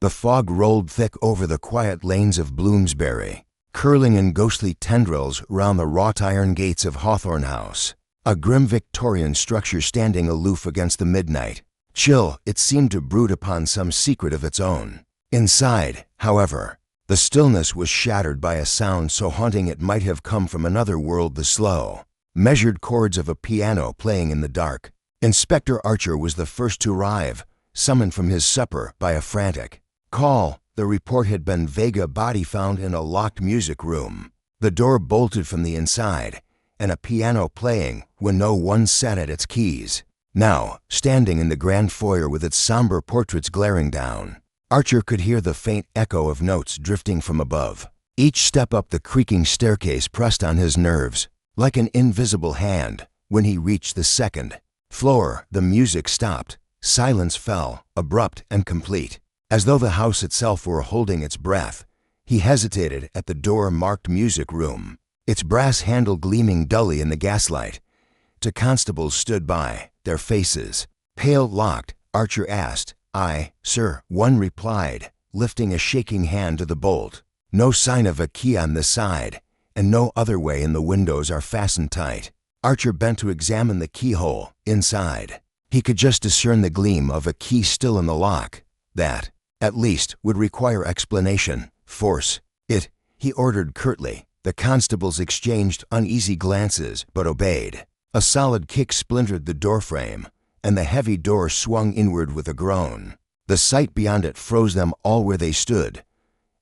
The fog rolled thick over the quiet lanes of Bloomsbury, curling in ghostly tendrils round the wrought iron gates of Hawthorne House, a grim Victorian structure standing aloof against the midnight. Chill, it seemed to brood upon some secret of its own. Inside, however, the stillness was shattered by a sound so haunting it might have come from another world, the slow, measured chords of a piano playing in the dark. Inspector Archer was the first to arrive, summoned from his supper by a frantic call. The report had been Vega body found in a locked music room, the door bolted from the inside, and a piano playing when no one sat at its keys. Now, standing in the grand foyer with its somber portraits glaring down, Archer could hear the faint echo of notes drifting from above. Each step up the creaking staircase pressed on his nerves, like an invisible hand. When he reached the second floor, the music stopped. Silence fell, abrupt and complete, as though the house itself were holding its breath. He hesitated at the door marked music room, its brass handle gleaming dully in the gaslight. Two constables stood by, their faces pale, locked. Archer asked, "Aye, sir," one replied, lifting a shaking hand to the bolt. "No sign of a key on this side, and no other way, and the windows are fastened tight." Archer bent to examine the keyhole. Inside, he could just discern the gleam of a key still in the lock. That, at least, would require explanation. "Force it," he ordered curtly. The constables exchanged uneasy glances, but obeyed. A solid kick splintered the doorframe, and the heavy door swung inward with a groan. The sight beyond it froze them all where they stood.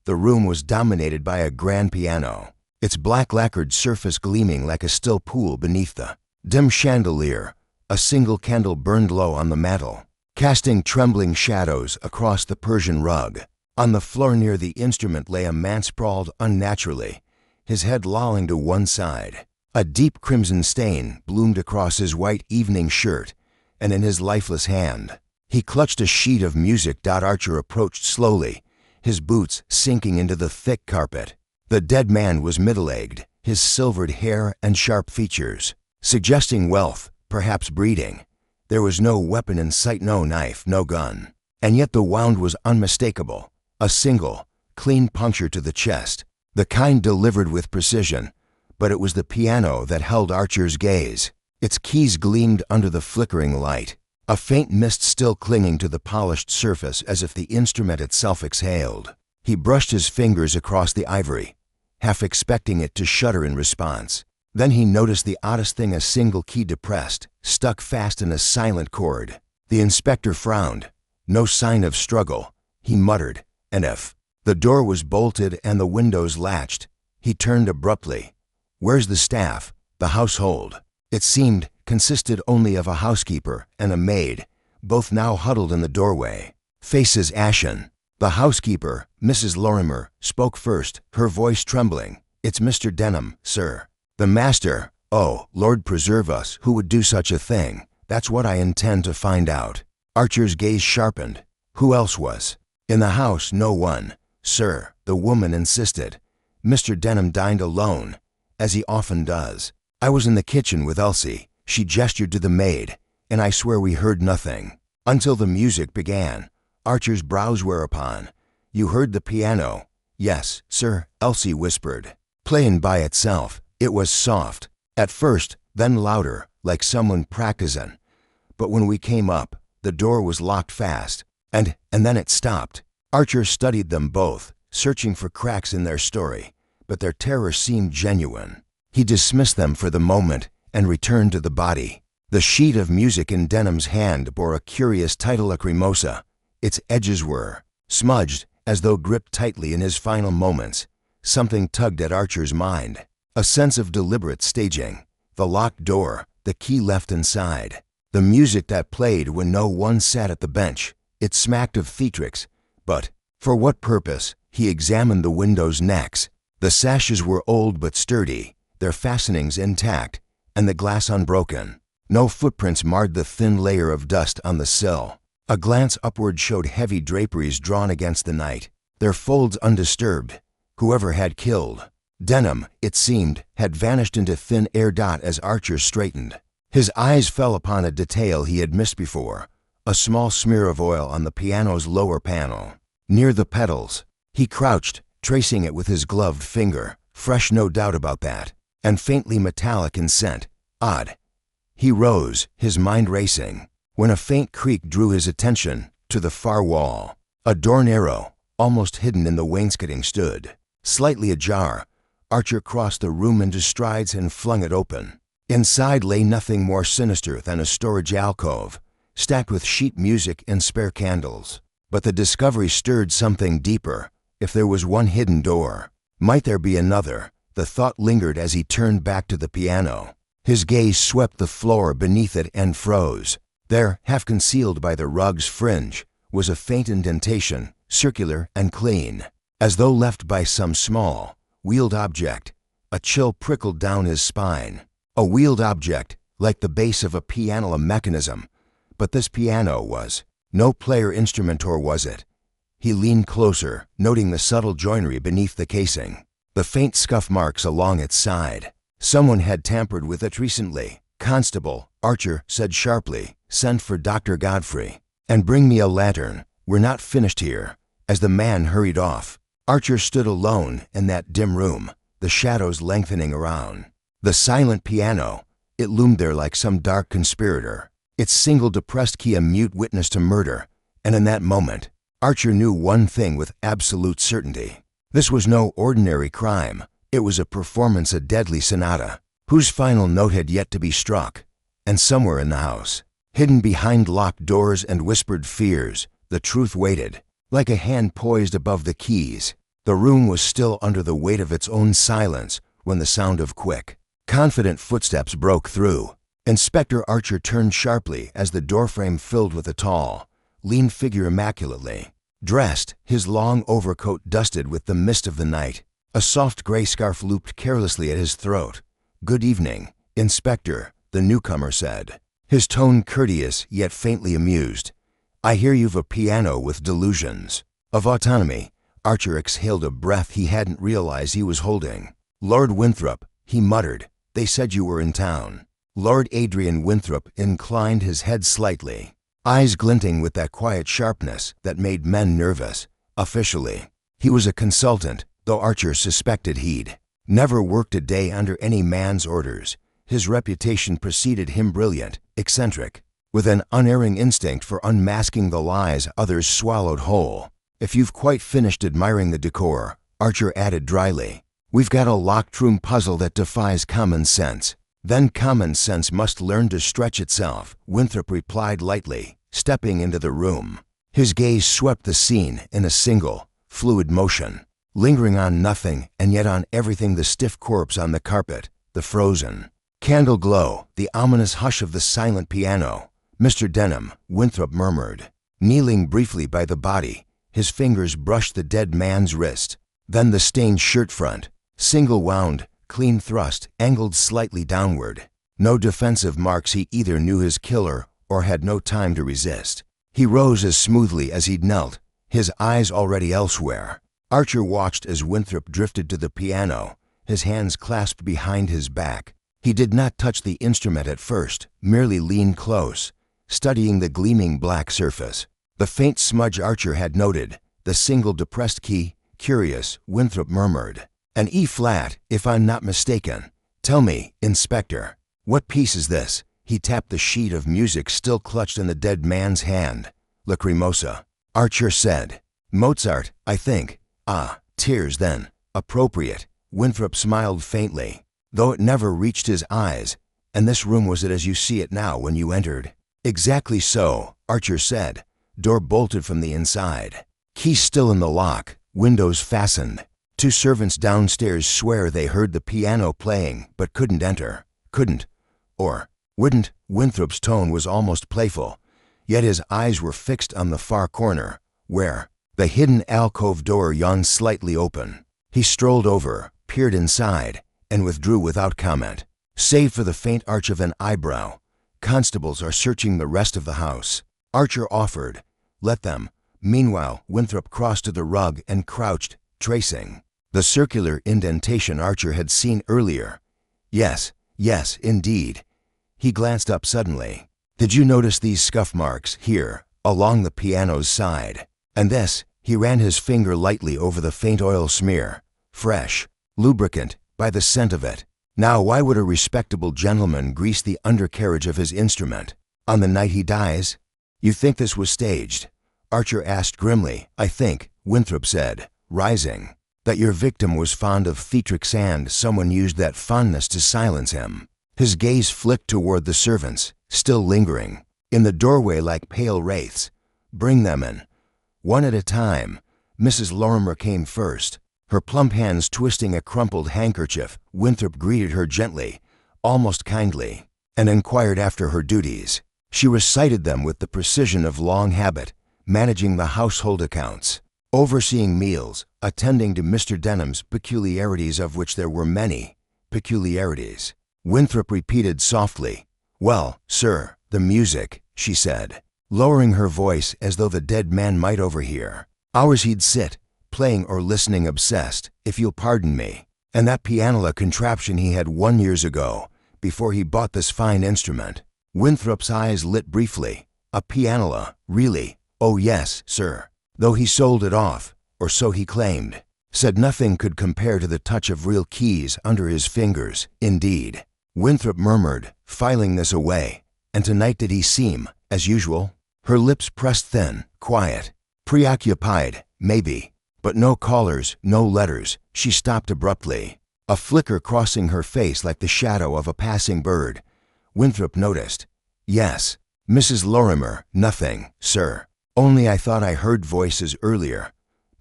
The room was dominated by a grand piano, its black lacquered surface gleaming like a still pool beneath the dim chandelier. A single candle burned low on the mantel, casting trembling shadows across the Persian rug. On the floor near the instrument lay a man sprawled unnaturally, his head lolling to one side. A deep crimson stain bloomed across his white evening shirt, and in his lifeless hand he clutched a sheet of music. Archer approached slowly, his boots sinking into the thick carpet. The dead man was middle-aged, his silvered hair and sharp features suggesting wealth, perhaps breeding. There was no weapon in sight, no knife, no gun. And yet the wound was unmistakable, a single, clean puncture to the chest, the kind delivered with precision. But it was the piano that held Archer's gaze. Its keys gleamed under the flickering light, a faint mist still clinging to the polished surface as if the instrument itself exhaled. He brushed his fingers across the ivory, half expecting it to shudder in response. Then he noticed the oddest thing: a single key depressed, stuck fast in a silent chord. The inspector frowned. No sign of struggle. He muttered, "And if the door was bolted and the windows latched?" He turned abruptly. "Where's the staff, the household?" It seemed consisted only of a housekeeper and a maid, both now huddled in the doorway, faces ashen. The housekeeper, Mrs. Lorimer, spoke first, her voice trembling. "It's Mr. Denham, sir." "The master? Oh, Lord preserve us, who would do such a thing? That's what I intend to find out." Archer's gaze sharpened. Who else was in the house? "No one, sir," the woman insisted. "Mr. Denham dined alone, as he often does. I was in the kitchen with Elsie," she gestured to the maid, "and I swear we heard nothing until the music began." Archer's brows were upon. "You heard the piano?" "Yes, sir," Elsie whispered. "Playing by itself." It was soft at first, then louder, like someone practicing. But when we came up, the door was locked fast, and then it stopped. Archer studied them both, searching for cracks in their story, but their terror seemed genuine. He dismissed them for the moment and returned to the body. The sheet of music in Denham's hand bore a curious title, Lacrimosa. Its edges were smudged, as though gripped tightly in his final moments. Something tugged at Archer's mind, a sense of deliberate staging. The locked door, the key left inside, the music that played when no one sat at the bench. It smacked of theatrics, but for what purpose? He examined the windows next. The sashes were old but sturdy, their fastenings intact, and the glass unbroken. No footprints marred the thin layer of dust on the sill. A glance upward showed heavy draperies drawn against the night, their folds undisturbed. Whoever had killed Denham, it seemed, had vanished into thin air. As Archer straightened, his eyes fell upon a detail he had missed before, a small smear of oil on the piano's lower panel. near the pedals. He crouched, tracing it with his gloved finger, fresh no doubt about that, and faintly metallic in scent. Odd. He rose, his mind racing, when a faint creak drew his attention to the far wall. A door narrow, almost hidden in the wainscoting stood. Slightly ajar, Archer crossed the room into strides and flung it open. Inside lay nothing more sinister than a storage alcove, stacked with sheet music and spare candles. But the discovery stirred something deeper. If there was one hidden door, might there be another? The thought lingered as he turned back to the piano. His gaze swept the floor beneath it and froze. There, half concealed by the rug's fringe, was a faint indentation, circular and clean, as though left by some small, wheeled object. A chill prickled down his spine. A wheeled object, like the base of a piano, a mechanism. But this piano was no player instrument, or was it? He leaned closer, noting the subtle joinery beneath the casing, the faint scuff marks along its side. Someone had tampered with it recently. "Constable," Archer said sharply, "send for Dr. Godfrey. And bring me a lantern. We're not finished here." As the man hurried off, Archer stood alone in that dim room, the shadows lengthening around. The silent piano, it loomed there like some dark conspirator, its single depressed key a mute witness to murder. And in that moment, Archer knew one thing with absolute certainty. This was no ordinary crime. It was a performance, a deadly sonata, whose final note had yet to be struck. And somewhere in the house, hidden behind locked doors and whispered fears, the truth waited, like a hand poised above the keys. The room was still under the weight of its own silence when the sound of quick, confident footsteps broke through. Inspector Archer turned sharply as the doorframe filled with a tall, lean figure immaculately dressed, his long overcoat dusted with the mist of the night, a soft gray scarf looped carelessly at his throat. "Good evening, Inspector," the newcomer said, his tone courteous yet faintly amused. "I hear you've a piano with delusions of autonomy." Archer exhaled a breath he hadn't realized he was holding. "Lord Winthrop," he muttered, "they said you were in town." Lord Adrian Winthrop inclined his head slightly, eyes glinting with that quiet sharpness that made men nervous. Officially, he was a consultant, though Archer suspected he'd never worked a day under any man's orders. His reputation preceded him: brilliant, eccentric, with an unerring instinct for unmasking the lies others swallowed whole. "If you've quite finished admiring the decor," Archer added dryly, "we've got a locked room puzzle that defies common sense." "Then common sense must learn to stretch itself," Winthrop replied lightly, stepping into the room. His gaze swept the scene in a single, fluid motion, lingering on nothing and yet on everything: the stiff corpse on the carpet, the frozen candle glow, the ominous hush of the silent piano. "Mr. Denham," Winthrop murmured, kneeling briefly by the body. His fingers brushed the dead man's wrist, then the stained shirt front, single wound, clean thrust, angled slightly downward. No defensive marks. He either knew his killer or had no time to resist. He rose as smoothly as he'd knelt, his eyes already elsewhere. Archer watched as Winthrop drifted to the piano, his hands clasped behind his back. He did not touch the instrument at first, merely leaned close, studying the gleaming black surface. The faint smudge Archer had noted, the single depressed key. "Curious," Winthrop murmured. "An E-flat, if I'm not mistaken. Tell me, Inspector, what piece is this?" He tapped the sheet of music still clutched in the dead man's hand. "Lacrimosa," Archer said. "Mozart, I think." "Ah, tears then. Appropriate." Winthrop smiled faintly, though it never reached his eyes. "And this room, was it as you see it now when you entered?" "Exactly so," Archer said. "Door bolted from the inside. Key still in the lock. Windows fastened. 2 servants downstairs swear they heard the piano playing but couldn't enter. Couldn't. Or wouldn't." Winthrop's tone was almost playful, yet his eyes were fixed on the far corner, where the hidden alcove door yawned slightly open. He strolled over, peered inside, and withdrew without comment, save for the faint arch of an eyebrow. "Constables are searching the rest of the house," Archer offered. "Let them." Meanwhile, Winthrop crossed to the rug and crouched, tracing the circular indentation Archer had seen earlier. Yes, indeed." He glanced up suddenly. "Did you notice these scuff marks here, along the piano's side? And this?" He ran his finger lightly over the faint oil smear. Fresh, lubricant, by the scent of it. Now why would a respectable gentleman grease the undercarriage of his instrument on the night he dies? You think this was staged? Archer asked grimly. I think, Winthrop said, rising, that your victim was fond of theatrics and someone used that fondness to silence him. His gaze flicked toward the servants, still lingering, in the doorway like pale wraiths. Bring them in. One at a time. Mrs. Lorimer came first. Her plump hands twisting a crumpled handkerchief, Winthrop greeted her gently, almost kindly, and inquired after her duties. She recited them with the precision of long habit, managing the household accounts, overseeing meals, attending to Mr. Denham's peculiarities, of which there were many peculiarities. Winthrop repeated softly, "Well, sir, the music," she said, lowering her voice as though the dead man might overhear. Hours he'd sit, playing or listening, obsessed, if you'll pardon me. And that pianola contraption he had won years ago, before he bought this fine instrument. Winthrop's eyes lit briefly. A pianola, really? Oh yes, sir. Though he sold it off, or so he claimed. Said nothing could compare to the touch of real keys under his fingers, indeed. Winthrop murmured, filing this away. And tonight did he seem, as usual? Her lips pressed thin, quiet, preoccupied, maybe. But no callers, no letters. She stopped abruptly, a flicker crossing her face like the shadow of a passing bird. Winthrop noticed. Yes, Mrs. Lorimer, nothing, sir. Only I thought I heard voices earlier,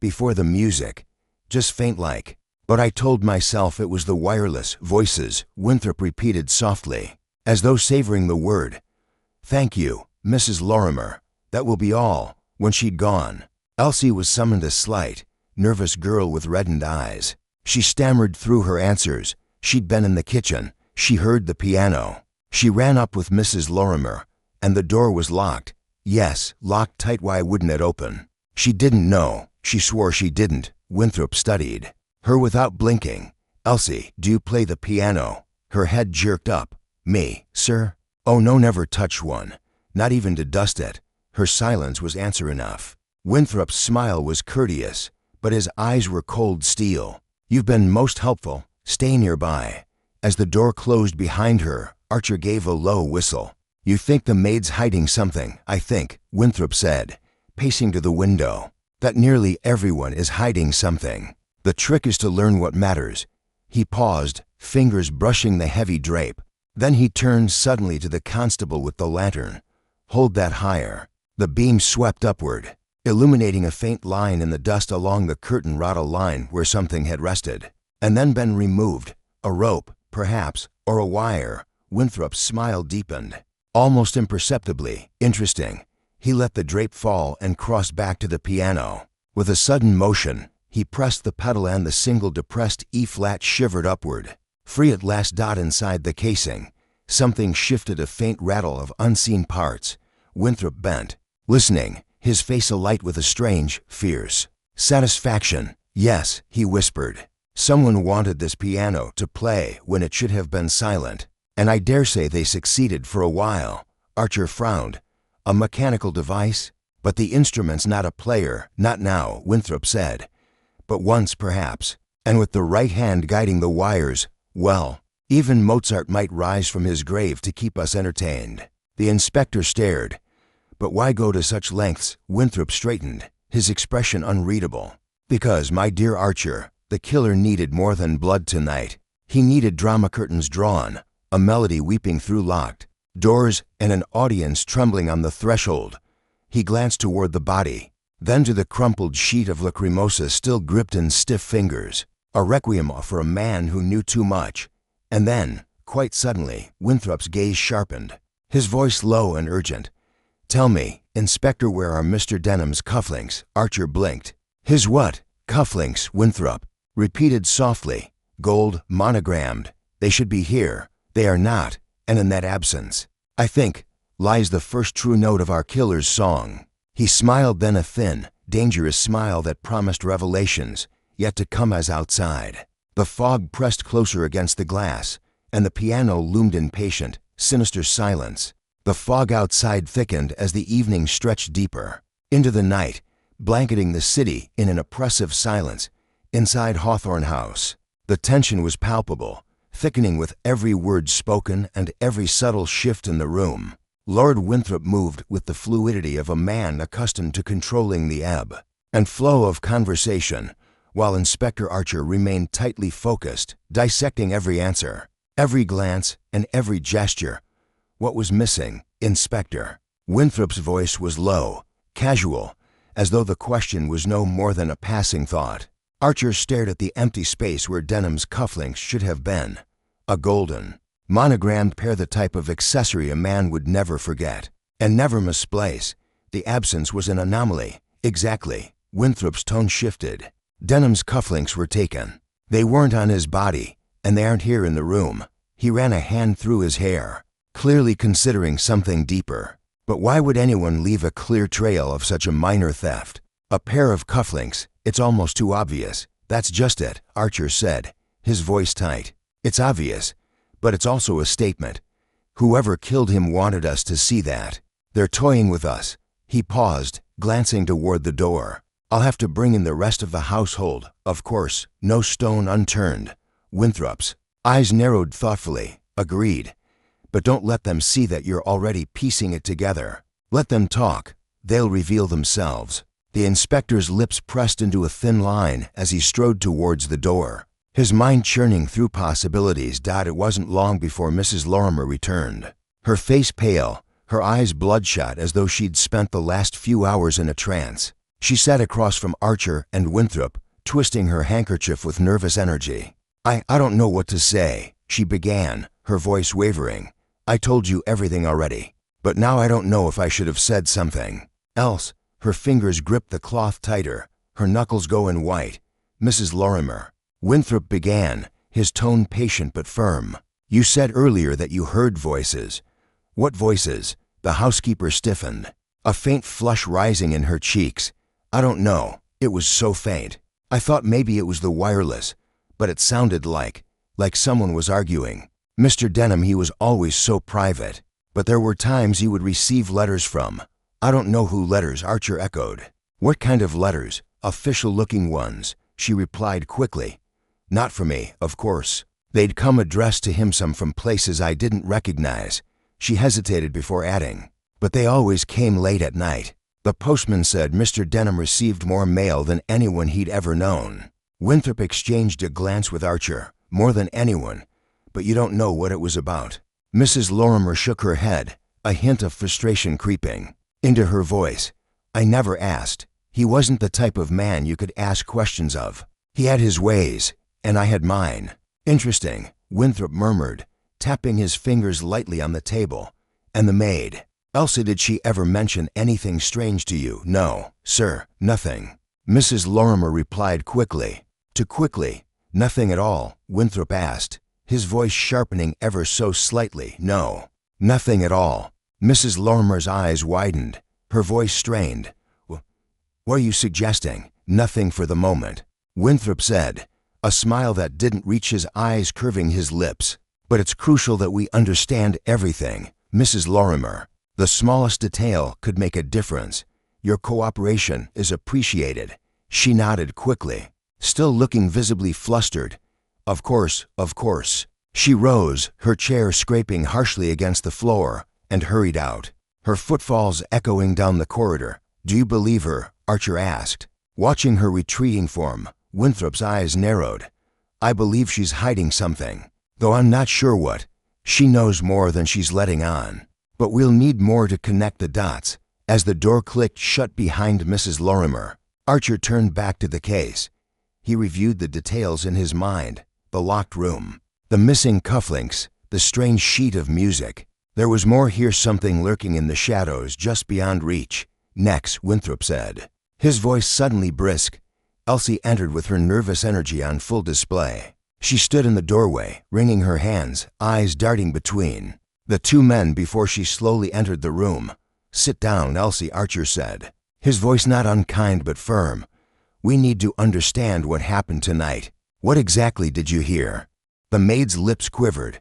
before the music, just faint like. But I told myself it was the wireless voices, Winthrop repeated softly, as though savoring the word. Thank you, Mrs. Lorimer. That will be all. When she'd gone, Elsie was summoned, a slight, nervous girl with reddened eyes. She stammered through her answers. She'd been in the kitchen. She heard the piano. She ran up with Mrs. Lorimer, and the door was locked. Yes, locked tight. Why wouldn't it open? She didn't know. She swore she didn't. Winthrop studied her without blinking. Elsie, do you play the piano? Her head jerked up. Me, sir? Oh no, never touch one. Not even to dust it. Her silence was answer enough. Winthrop's smile was courteous, but his eyes were cold steel. You've been most helpful. Stay nearby. As the door closed behind her, Archer gave a low whistle. You think the maid's hiding something, I think, Winthrop said, pacing to the window. That nearly everyone is hiding something. The trick is to learn what matters. He paused, fingers brushing the heavy drape. Then he turned suddenly to the constable with the lantern. Hold that higher. The beam swept upward, illuminating a faint line in the dust along the curtain rod, a line where something had rested, and then been removed. A rope, perhaps, or a wire. Winthrop's smile deepened, almost imperceptibly. Interesting. He let the drape fall and crossed back to the piano. With a sudden motion, he pressed the pedal and the single depressed E-flat shivered upward. Free at last. Inside the casing, something shifted, a faint rattle of unseen parts. Winthrop bent, listening, his face alight with a strange, fierce satisfaction. Yes, he whispered. Someone wanted this piano to play when it should have been silent, and I dare say they succeeded for a while. Archer frowned. A mechanical device? But the instrument's not a player, not now, Winthrop said. But once, perhaps, and with the right hand guiding the wires. Well, even Mozart might rise from his grave to keep us entertained. The inspector stared. But why go to such lengths? Winthrop straightened, his expression unreadable. Because, my dear Archer, the killer needed more than blood tonight. He needed drama curtains drawn, a melody weeping through locked doors, and an audience trembling on the threshold. He glanced toward the body, then to the crumpled sheet of lacrimosa still gripped in stiff fingers. A requiem for a man who knew too much. And then, quite suddenly, Winthrop's gaze sharpened, his voice low and urgent. Tell me, Inspector, where are Mr. Denham's cufflinks? Archer blinked. His what? Cufflinks, Winthrop repeated softly. Gold, monogrammed. They should be here. They are not, and in that absence, I think, lies the first true note of our killer's song. He smiled, then a thin, dangerous smile that promised revelations yet to come as outside. The fog pressed closer against the glass, and the piano loomed in patient, sinister silence. The fog outside thickened as the evening stretched deeper into the night, blanketing the city in an oppressive silence. Inside Hawthorne House, the tension was palpable, thickening with every word spoken and every subtle shift in the room. Lord Winthrop moved with the fluidity of a man accustomed to controlling the ebb and flow of conversation, while Inspector Archer remained tightly focused, dissecting every answer, every glance, and every gesture. What was missing, Inspector? Winthrop's voice was low, casual, as though the question was no more than a passing thought. Archer stared at the empty space where Denham's cufflinks should have been. A golden, monogrammed pair, the type of accessory a man would never forget and never misplace. The absence was an anomaly. Exactly. Winthrop's tone shifted. Denham's cufflinks were taken. They weren't on his body, and they aren't here in the room. He ran a hand through his hair, clearly considering something deeper. But why would anyone leave a clear trail of such a minor theft? A pair of cufflinks, it's almost too obvious. That's just it, Archer said, his voice tight. It's obvious, but it's also a statement. Whoever killed him wanted us to see that. They're toying with us. He paused, glancing toward the door. I'll have to bring in the rest of the household, of course, no stone unturned. Winthrop's eyes narrowed thoughtfully. Agreed. But don't let them see that you're already piecing it together. Let them talk. They'll reveal themselves. The inspector's lips pressed into a thin line as he strode towards the door, his mind churning through possibilities. It wasn't long before Mrs. Lorimer returned, her face pale, her eyes bloodshot as though she'd spent the last few hours in a trance. She sat across from Archer and Winthrop, twisting her handkerchief with nervous energy. I don't know what to say, she began, her voice wavering. I told you everything already, but now I don't know if I should have said something else. Her fingers gripped the cloth tighter, her knuckles going white. Mrs. Lorimer, Winthrop began, his tone patient but firm. You said earlier that you heard voices. What voices? The housekeeper stiffened, a faint flush rising in her cheeks. I don't know, it was so faint. I thought maybe it was the wireless, but it sounded like someone was arguing. Mr. Denham, he was always so private, but there were times he would receive letters from. I don't know who. Letters, Archer echoed. What kind of letters? Official-looking ones, she replied quickly. Not for me, of course. They'd come addressed to him, some from places I didn't recognize. She hesitated before adding, but they always came late at night. The postman said Mr. Denham received more mail than anyone he'd ever known. Winthrop exchanged a glance with Archer. More than anyone, but you don't know what it was about. Mrs. Lorimer shook her head, a hint of frustration creeping into her voice. I never asked. He wasn't the type of man you could ask questions of. He had his ways, and I had mine. Interesting, Winthrop murmured, tapping his fingers lightly on the table. And the maid? Elsie, did she ever mention anything strange to you? No, sir, nothing. Mrs. Lorimer replied quickly. Too quickly. Nothing at all, Winthrop asked, his voice sharpening ever so slightly. No, nothing at all. Mrs. Lorimer's eyes widened, her voice strained. What are you suggesting? Nothing for the moment, Winthrop said, a smile that didn't reach his eyes curving his lips. But it's crucial that we understand everything, Mrs. Lorimer. The smallest detail could make a difference. Your cooperation is appreciated. She nodded quickly, still looking visibly flustered. Of course, of course. She rose, her chair scraping harshly against the floor, and hurried out, her footfalls echoing down the corridor. Do you believe her? Archer asked. Watching her retreating form, Winthrop's eyes narrowed. I believe she's hiding something, though I'm not sure what. She knows more than she's letting on. But we'll need more to connect the dots. As the door clicked shut behind Mrs. Lorimer, Archer turned back to the case. He reviewed the details in his mind. The locked room, the missing cufflinks, the strange sheet of music. There was more here, something lurking in the shadows just beyond reach. Next, Winthrop said, his voice suddenly brisk. Elsie entered with her nervous energy on full display. She stood in the doorway, wringing her hands, eyes darting between the two men before she slowly entered the room. Sit down, Elsie, Archer said, his voice not unkind but firm. We need to understand what happened tonight. What exactly did you hear? The maid's lips quivered.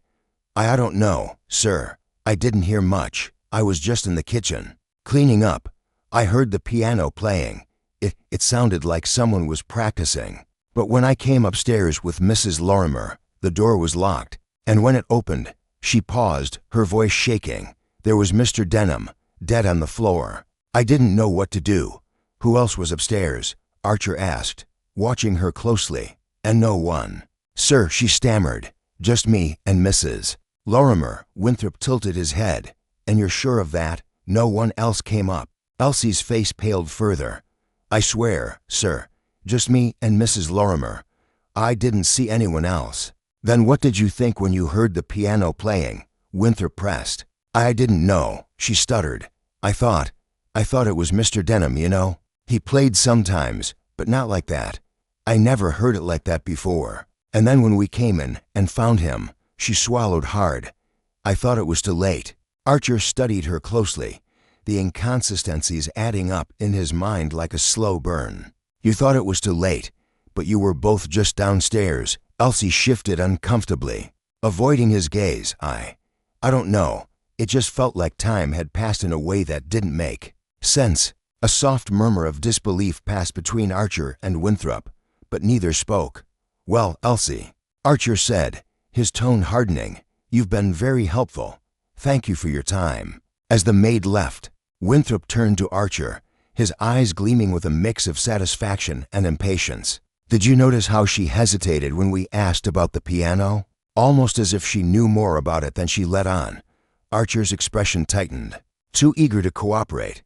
I don't know, sir. I didn't hear much. I was just in the kitchen, cleaning up. I heard the piano playing. It sounded like someone was practicing. But when I came upstairs with Mrs. Lorimer, the door was locked, and when it opened, she paused, her voice shaking. There was Mr. Denham, dead on the floor. I didn't know what to do. Who else was upstairs? Archer asked, watching her closely. And no one. Sir, she stammered. Just me and Mrs. Lorimer. Winthrop tilted his head. And you're sure of that? No one else came up. Elsie's face paled further. I swear, sir, just me and Mrs. Lorimer. I didn't see anyone else. Then what did you think when you heard the piano playing? Winthrop pressed. I didn't know, she stuttered. I thought it was Mr. Denham, you know. He played sometimes, but not like that. I never heard it like that before. And then when we came in and found him, she swallowed hard. I thought it was too late. Archer studied her closely, the inconsistencies adding up in his mind like a slow burn. You thought it was too late, but you were both just downstairs. Elsie shifted uncomfortably, avoiding his gaze. I don't know. It just felt like time had passed in a way that didn't make sense. A soft murmur of disbelief passed between Archer and Winthrop, but neither spoke. Well, Elsie, Archer said, his tone hardening, you've been very helpful. Thank you for your time. As the maid left, Winthrop turned to Archer, his eyes gleaming with a mix of satisfaction and impatience. Did you notice how she hesitated when we asked about the piano? Almost as if she knew more about it than she let on. Archer's expression tightened. Too eager to cooperate.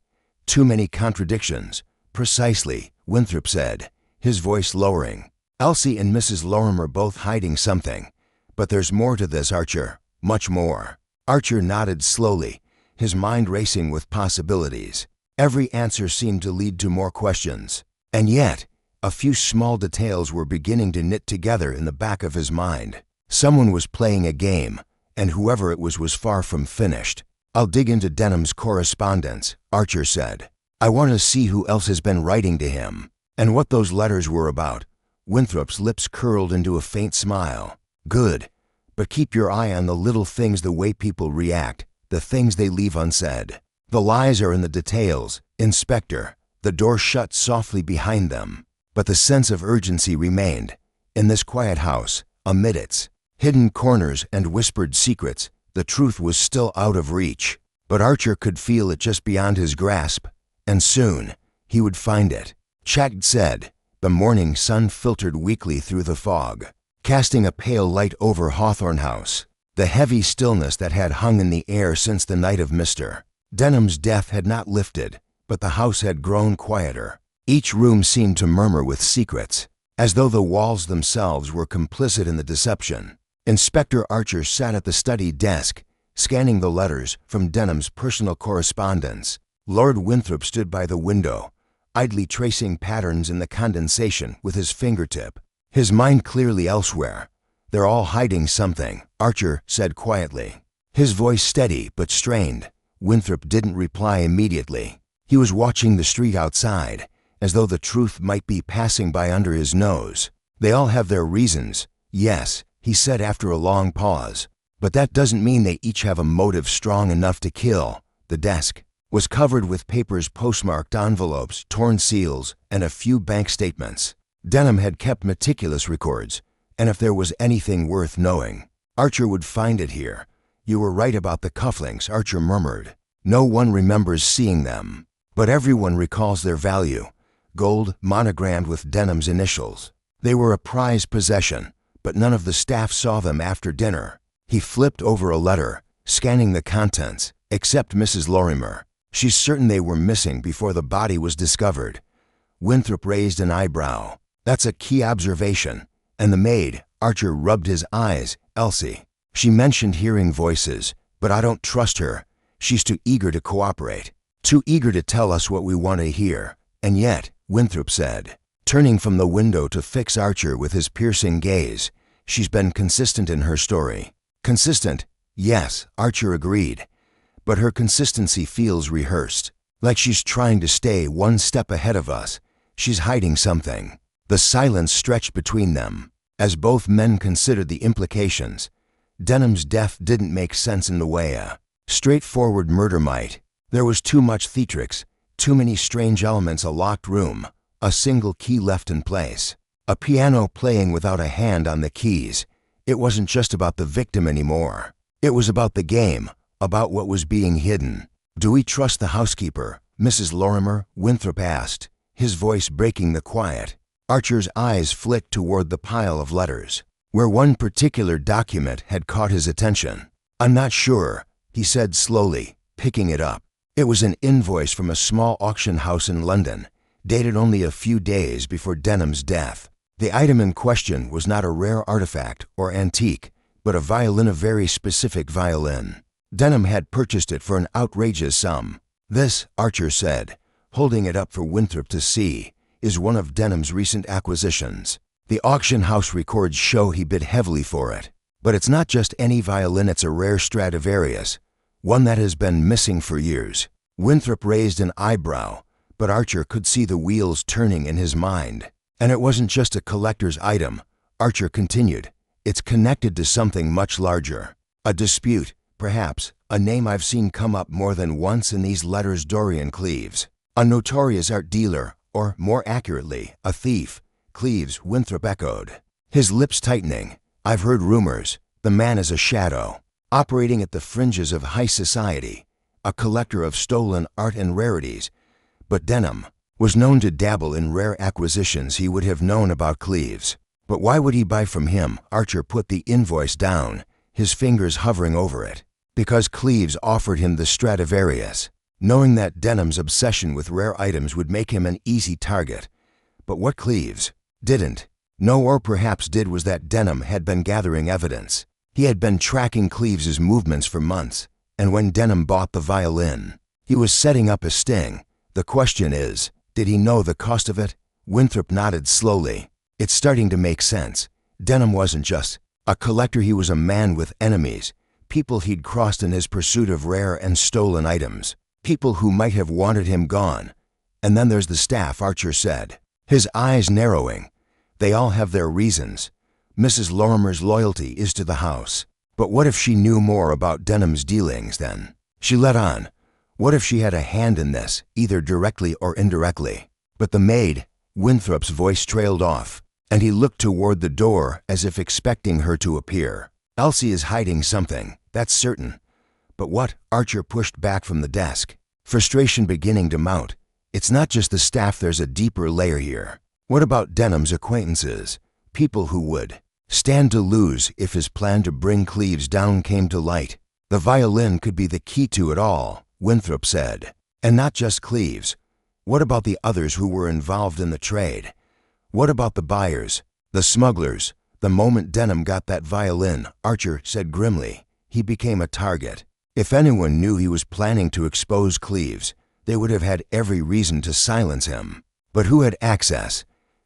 Too many contradictions. Precisely, Winthrop said, his voice lowering. Elsie and Mrs. Lorimer both hiding something. But there's more to this, Archer. Much more. Archer nodded slowly, his mind racing with possibilities. Every answer seemed to lead to more questions. And yet, a few small details were beginning to knit together in the back of his mind. Someone was playing a game, and whoever it was far from finished. I'll dig into Denham's correspondence, Archer said. I want to see who else has been writing to him, and what those letters were about. Winthrop's lips curled into a faint smile. Good, but keep your eye on the little things, the way people react, the things they leave unsaid. The lies are in the details, Inspector. The door shut softly behind them, but the sense of urgency remained. In this quiet house, amid its hidden corners and whispered secrets, the truth was still out of reach. But Archer could feel it just beyond his grasp, and soon he would find it. Chat said. The morning sun filtered weakly through the fog, casting a pale light over Hawthorne House. The heavy stillness that had hung in the air since the night of Mr. Denham's death had not lifted, but the house had grown quieter. Each room seemed to murmur with secrets, as though the walls themselves were complicit in the deception. Inspector Archer sat at the study desk, scanning the letters from Denham's personal correspondence. Lord Winthrop stood by the window, idly tracing patterns in the condensation with his fingertip, his mind clearly elsewhere. They're all hiding something, Archer said quietly, his voice steady but strained. Winthrop didn't reply immediately. He was watching the street outside, as though the truth might be passing by under his nose. They all have their reasons, yes, he said after a long pause. But that doesn't mean they each have a motive strong enough to kill. The desk was covered with papers, postmarked envelopes, torn seals, and a few bank statements. Denham had kept meticulous records, and if there was anything worth knowing, Archer would find it here. You were right about the cufflinks, Archer murmured. No one remembers seeing them, but everyone recalls their value. Gold monogrammed with Denham's initials. They were a prized possession, but none of the staff saw them after dinner. He flipped over a letter, scanning the contents, except Mrs. Lorimer. She's certain they were missing before the body was discovered. Winthrop raised an eyebrow. That's a key observation. And the maid, Archer rubbed his eyes. Elsie. She mentioned hearing voices, but I don't trust her. She's too eager to cooperate, too eager to tell us what we want to hear. And yet, Winthrop said, turning from the window to fix Archer with his piercing gaze, she's been consistent in her story. Consistent? Yes, Archer agreed. But her consistency feels rehearsed, like she's trying to stay one step ahead of us. She's hiding something. The silence stretched between them, as both men considered the implications. Denham's death didn't make sense in the way a straightforward murder might. There was too much theatrics, too many strange elements. A locked room, a single key left in place, a piano playing without a hand on the keys. It wasn't just about the victim anymore. It was about the game, about what was being hidden. "Do we trust the housekeeper, Mrs. Lorimer?" Winthrop asked, his voice breaking the quiet. Archer's eyes flicked toward the pile of letters, where one particular document had caught his attention. "I'm not sure," he said slowly, picking it up. It was an invoice from a small auction house in London, dated only a few days before Denham's death. The item in question was not a rare artifact or antique, but a violin, a very specific violin. Denham had purchased it for an outrageous sum. "This," Archer said, holding it up for Winthrop to see, "is one of Denham's recent acquisitions. The auction house records show he bid heavily for it. But it's not just any violin, it's a rare Stradivarius, one that has been missing for years." Winthrop raised an eyebrow, but Archer could see the wheels turning in his mind. "And it wasn't just a collector's item," Archer continued. "It's connected to something much larger. A dispute, perhaps, a name I've seen come up more than once in these letters. Dorian Cleves. A notorious art dealer, or more accurately, a thief." "Cleves," Winthrop echoed, his lips tightening. "I've heard rumors. The man is a shadow, operating at the fringes of high society, a collector of stolen art and rarities. But Denham was known to dabble in rare acquisitions. He would have known about Cleves. But why would he buy from him?" Archer put the invoice down, his fingers hovering over it. "Because Cleves offered him the Stradivarius, knowing that Denham's obsession with rare items would make him an easy target. But what Cleves didn't know, or perhaps did, was that Denham had been gathering evidence. He had been tracking Cleves's movements for months, and when Denham bought the violin, he was setting up a sting. The question is, did he know the cost of it?" Winthrop nodded slowly. "It's starting to make sense. Denham wasn't just a collector, he was a man with enemies, people he'd crossed in his pursuit of rare and stolen items, people who might have wanted him gone. And then there's the staff," Archer said, his eyes narrowing. "They all have their reasons. Mrs. Lorimer's loyalty is to the house. But what if she knew more about Denham's dealings then?" She led on. "What if she had a hand in this, either directly or indirectly?" "But the maid," Winthrop's voice trailed off, and he looked toward the door as if expecting her to appear. "Elsie is hiding something, that's certain." "But what?" Archer pushed back from the desk, frustration beginning to mount. "It's not just the staff, there's a deeper layer here. What about Denham's acquaintances, people who would stand to lose if his plan to bring Cleves down came to light?" "The violin could be the key to it all," Winthrop said. "And not just Cleves. What about the others who were involved in the trade? What about the buyers, the smugglers?" "The moment Denham got that violin," Archer said grimly, "he became a target. If anyone knew he was planning to expose Cleves, they would have had every reason to silence him. But who had access?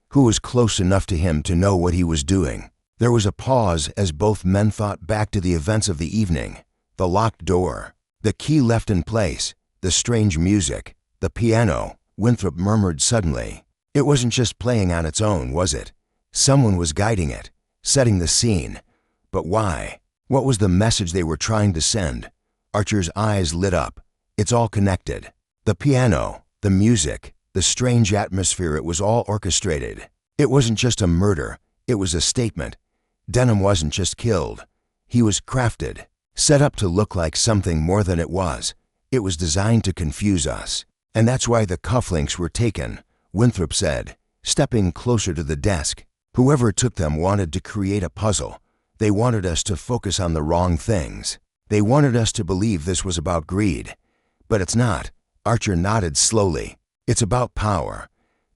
Who was close enough to him to know what he was doing?" There was a pause as both men thought back to the events of the evening. The locked door, the key left in place, the strange music, the piano. Winthrop murmured suddenly. It wasn't just playing on its own, was it? Someone was guiding it, setting the scene. But why? What was the message they were trying to send? Archer's eyes lit up. It's all connected. The piano, the music, the strange atmosphere, it was all orchestrated. It wasn't just a murder, it was a statement. Denham wasn't just killed. He was crafted, set up to look like something more than it was. It was designed to confuse us. "And that's why the cufflinks were taken," Winthrop said, stepping closer to the desk. "Whoever took them wanted to create a puzzle. They wanted us to focus on the wrong things. They wanted us to believe this was about greed. But it's not." Archer nodded slowly. "It's about power.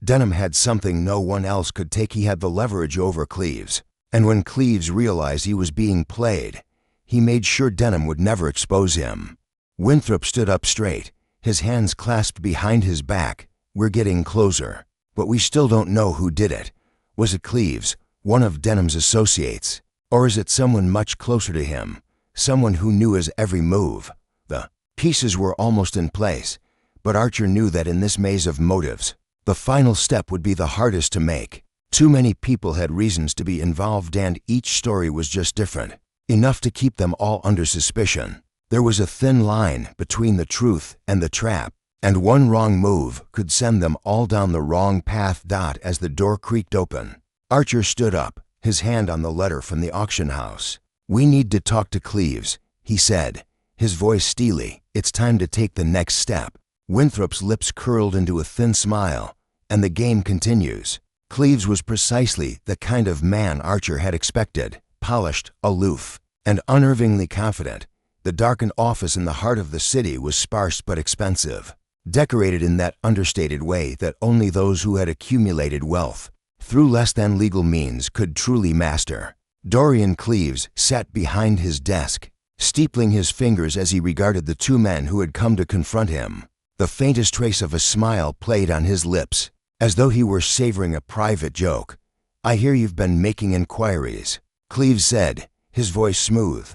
Denham had something no one else could take. He had the leverage over Cleves. And when Cleves realized he was being played, he made sure Denham would never expose him." Winthrop stood up straight, his hands clasped behind his back. "We're getting closer. But we still don't know who did it. Was it Cleves, one of Denham's associates? Or is it someone much closer to him, someone who knew his every move?" The pieces were almost in place, but Archer knew that in this maze of motives, the final step would be the hardest to make. Too many people had reasons to be involved, and each story was just different, enough to keep them all under suspicion. There was a thin line between the truth and the trap. And one wrong move could send them all down the wrong path. As the door creaked open, Archer stood up, his hand on the letter from the auction house. "We need to talk to Cleves," he said, his voice steely. "It's time to take the next step." Winthrop's lips curled into a thin smile, and the game continues. Cleves was precisely the kind of man Archer had expected, polished, aloof, and unnervingly confident. The darkened office in the heart of the city was sparse but expensive, decorated in that understated way that only those who had accumulated wealth through less than legal means could truly master. Dorian Cleves sat behind his desk, steepling his fingers as he regarded the two men who had come to confront him. The faintest trace of a smile played on his lips, as though he were savoring a private joke. "I hear you've been making inquiries," Cleves said, his voice smooth,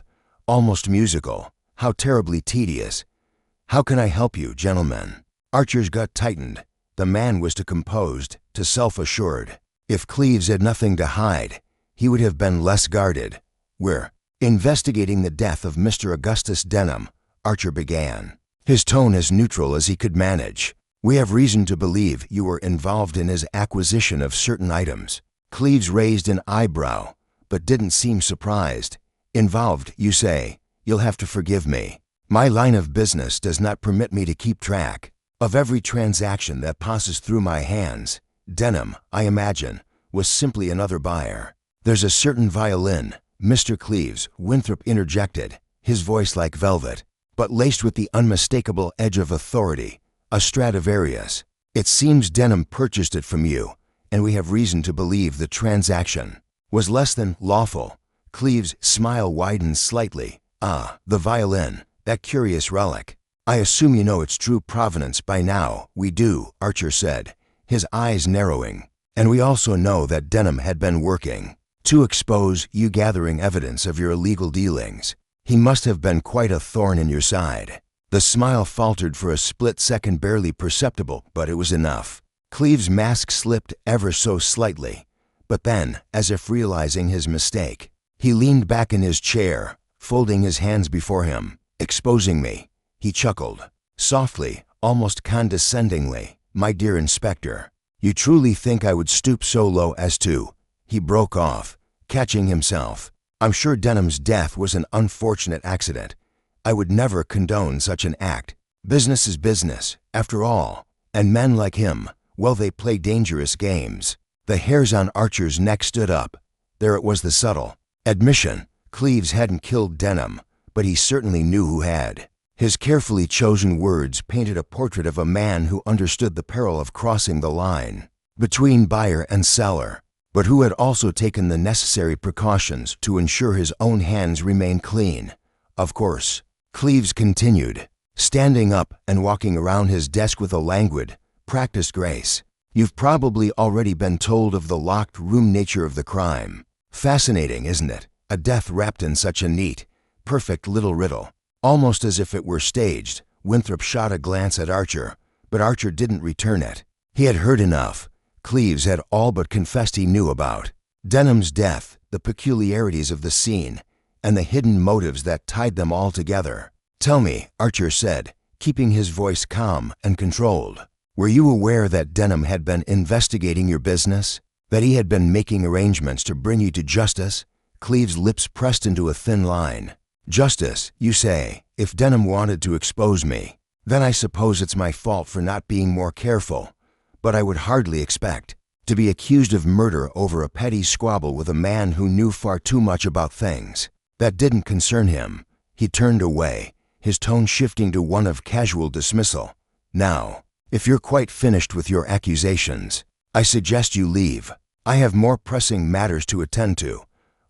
almost musical. "How terribly tedious. How can I help you, gentlemen?" Archer's gut tightened. The man was too composed, too self-assured. If Cleves had nothing to hide, he would have been less guarded. "We're investigating the death of Mr. Augustus Denham," Archer began, his tone as neutral as he could manage. "We have reason to believe you were involved in his acquisition of certain items." Cleves raised an eyebrow, but didn't seem surprised. "Involved, you say? You'll have to forgive me. My line of business does not permit me to keep track of every transaction that passes through my hands. Denham, I imagine, was simply another buyer." "There's a certain violin, Mr. Cleves," Winthrop interjected, his voice like velvet, but laced with the unmistakable edge of authority, "a Stradivarius. It seems Denham purchased it from you, and we have reason to believe the transaction was less than lawful." Cleves' smile widened slightly. "Ah, the violin, that curious relic. I assume you know its true provenance by now." "We do," Archer said, his eyes narrowing. "And we also know that Denham had been working to expose you, gathering evidence of your illegal dealings. He must have been quite a thorn in your side." The smile faltered for a split second, barely perceptible, but it was enough. Cleves' mask slipped ever so slightly, but then, as if realizing his mistake, he leaned back in his chair, folding his hands before him. "Exposing me," he chuckled, softly, almost condescendingly. "My dear Inspector, you truly think I would stoop so low as to—" He broke off, catching himself. "I'm sure Denham's death was an unfortunate accident. I would never condone such an act. Business is business, after all, and men like him, well, they play dangerous games." The hairs on Archer's neck stood up. There it was, the subtle admission. Cleves hadn't killed Denham, but he certainly knew who had. His carefully chosen words painted a portrait of a man who understood the peril of crossing the line between buyer and seller, but who had also taken the necessary precautions to ensure his own hands remained clean. "Of course," Cleves continued, standing up and walking around his desk with a languid, practiced grace, "you've probably already been told of the locked room nature of the crime. Fascinating, isn't it? A death wrapped in such a neat, perfect little riddle, almost as if it were staged." Winthrop shot a glance at Archer, but Archer didn't return it. He had heard enough. Cleves had all but confessed he knew about Denham's death, the peculiarities of the scene, and the hidden motives that tied them all together. "Tell me," Archer said, keeping his voice calm and controlled, "were you aware that Denham had been investigating your business? That he had been making arrangements to bring you to justice?" Cleves' lips pressed into a thin line. "Justice, you say? If Denham wanted to expose me, then I suppose it's my fault for not being more careful. But I would hardly expect to be accused of murder over a petty squabble with a man who knew far too much about things that didn't concern him." He turned away, his tone shifting to one of casual dismissal. "Now, if you're quite finished with your accusations, I suggest you leave. I have more pressing matters to attend to."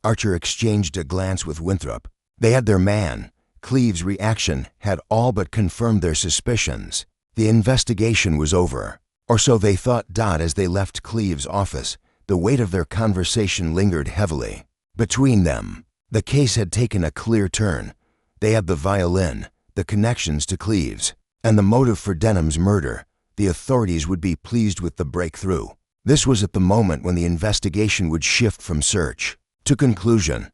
Archer exchanged a glance with Winthrop. They had their man. Cleves' reaction had all but confirmed their suspicions. The investigation was over, or so they thought. As they left Cleves' office, the weight of their conversation lingered heavily. Between them, the case had taken a clear turn. They had the violin, the connections to Cleves, and the motive for Denham's murder. The authorities would be pleased with the breakthrough. This was at the moment when the investigation would shift from search to conclusion.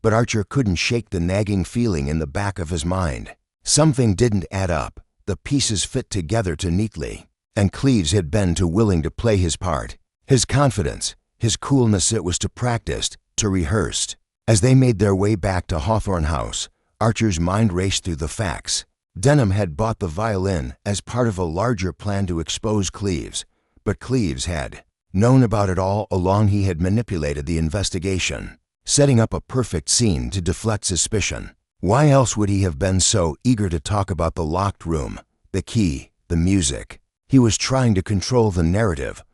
But Archer couldn't shake the nagging feeling in the back of his mind. Something didn't add up. The pieces fit together too neatly, and Cleves had been too willing to play his part. His confidence, his coolness, it was too practiced, too rehearsed. As they made their way back to Hawthorne House, Archer's mind raced through the facts. Denham had bought the violin as part of a larger plan to expose Cleves, but Cleves had known about it all along. He had manipulated the investigation, setting up a perfect scene to deflect suspicion. Why else would he have been so eager to talk about the locked room, the key, the music? He was trying to control the narrative.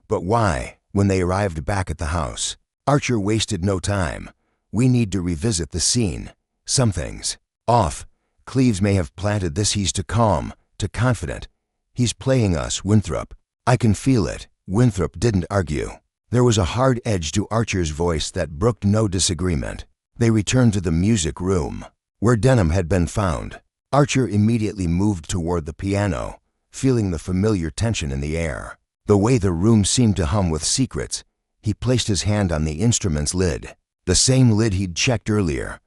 But why, when they arrived back at the house? Archer wasted no time. We need to revisit the scene. Something's off. Cleves may have planted this. He's too calm, too confident. He's playing us, Winthrop. I can feel it. Winthrop didn't argue. There was a hard edge to Archer's voice that brooked no disagreement. They returned to the music room, where Denham had been found. Archer immediately moved toward the piano, feeling the familiar tension in the air. The way the room seemed to hum with secrets, he placed his hand on the instrument's lid, the same lid he'd checked earlier.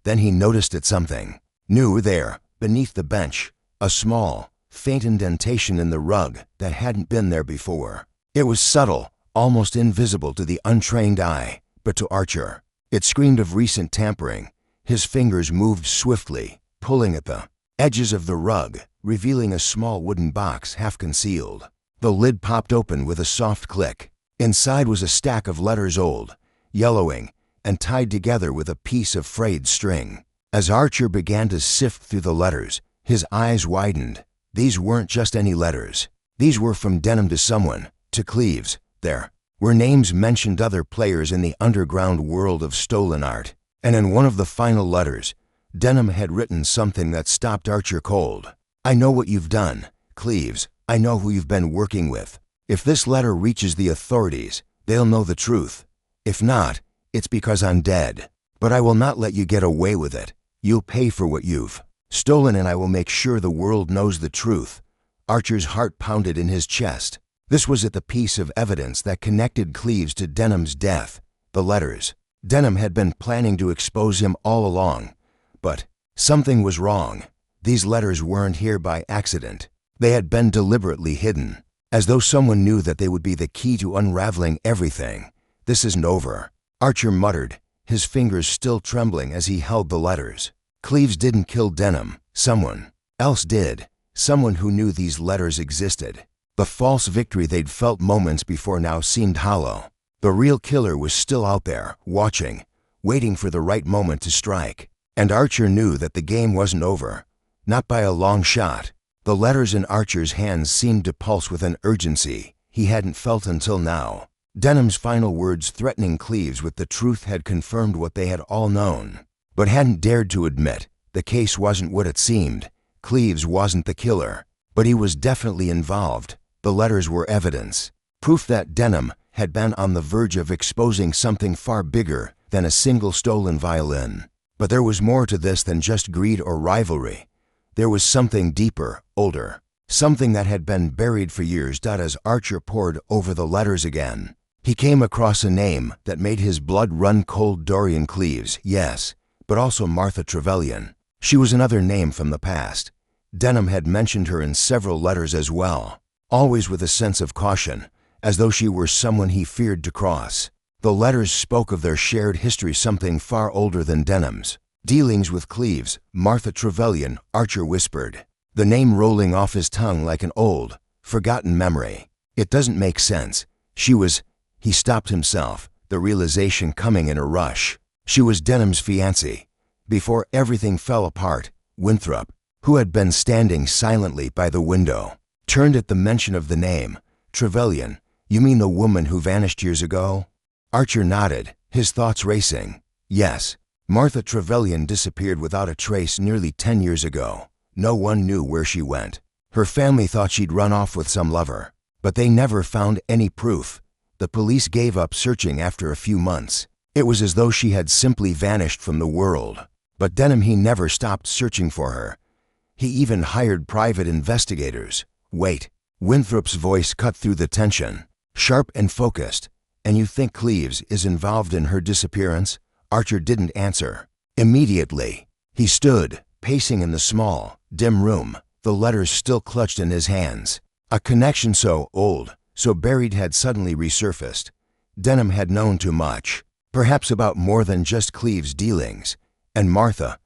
Then he noticed something new there, beneath the bench, a small, faint indentation in the rug that hadn't been there before. It was subtle, almost invisible to the untrained eye, but to Archer, it screamed of recent tampering. His fingers moved swiftly, pulling at the edges of the rug, revealing a small wooden box half concealed. The lid popped open with a soft click. Inside was a stack of letters, old, yellowing, and tied together with a piece of frayed string. As Archer began to sift through the letters, his eyes widened. These weren't just any letters. These were from Denham to someone, to Cleves. There were names mentioned, other players in the underground world of stolen art. And in one of the final letters, Denham had written something that stopped Archer cold. I know what you've done, Cleves. I know who you've been working with. If this letter reaches the authorities, they'll know the truth. If not, it's because I'm dead. But I will not let you get away with it. You'll pay for what you've stolen, and I will make sure the world knows the truth. Archer's heart pounded in his chest. This was the piece of evidence that connected Cleves to Denham's death. The letters. Denham had been planning to expose him all along. But something was wrong. These letters weren't here by accident. They had been deliberately hidden, as though someone knew that they would be the key to unraveling everything. This isn't over, Archer muttered, his fingers still trembling as he held the letters. Cleves didn't kill Denham. Someone else did. Someone who knew these letters existed. The false victory they'd felt moments before now seemed hollow. The real killer was still out there, watching, waiting for the right moment to strike. And Archer knew that the game wasn't over. Not by a long shot. The letters in Archer's hands seemed to pulse with an urgency he hadn't felt until now. Denham's final words threatening Cleves with the truth had confirmed what they had all known, but hadn't dared to admit. The case wasn't what it seemed. Cleves wasn't the killer, but he was definitely involved. The letters were evidence, proof that Denham had been on the verge of exposing something far bigger than a single stolen violin. But there was more to this than just greed or rivalry. There was something deeper, older, something that had been buried for years. As Archer pored over the letters again, he came across a name that made his blood run cold. Dorian Cleves, yes, but also Martha Trevelyan. She was another name from the past. Denham had mentioned her in several letters as well, always with a sense of caution, as though she were someone he feared to cross. The letters spoke of their shared history, something far older than Denham's. Dealings with Cleves, Martha Trevelyan, Archer whispered, the name rolling off his tongue like an old, forgotten memory. It doesn't make sense. She was... He stopped himself, the realization coming in a rush. She was Denham's fiancée. Before everything fell apart, Winthrop, who had been standing silently by the window, turned at the mention of the name. Trevelyan, you mean the woman who vanished years ago? Archer nodded, his thoughts racing. Yes. Martha Trevelyan disappeared without a trace nearly 10 years ago. No one knew where she went. Her family thought she'd run off with some lover, but they never found any proof. The police gave up searching after a few months. It was as though she had simply vanished from the world. But Denham, he never stopped searching for her. He even hired private investigators. Wait. Winthrop's voice cut through the tension, sharp and focused. And you think Cleves is involved in her disappearance? Archer didn't answer. Immediately, he stood, pacing in the small, dim room, the letters still clutched in his hands. A connection so old, so buried had suddenly resurfaced. Denham had known too much, perhaps about more than just Cleve's dealings, and Martha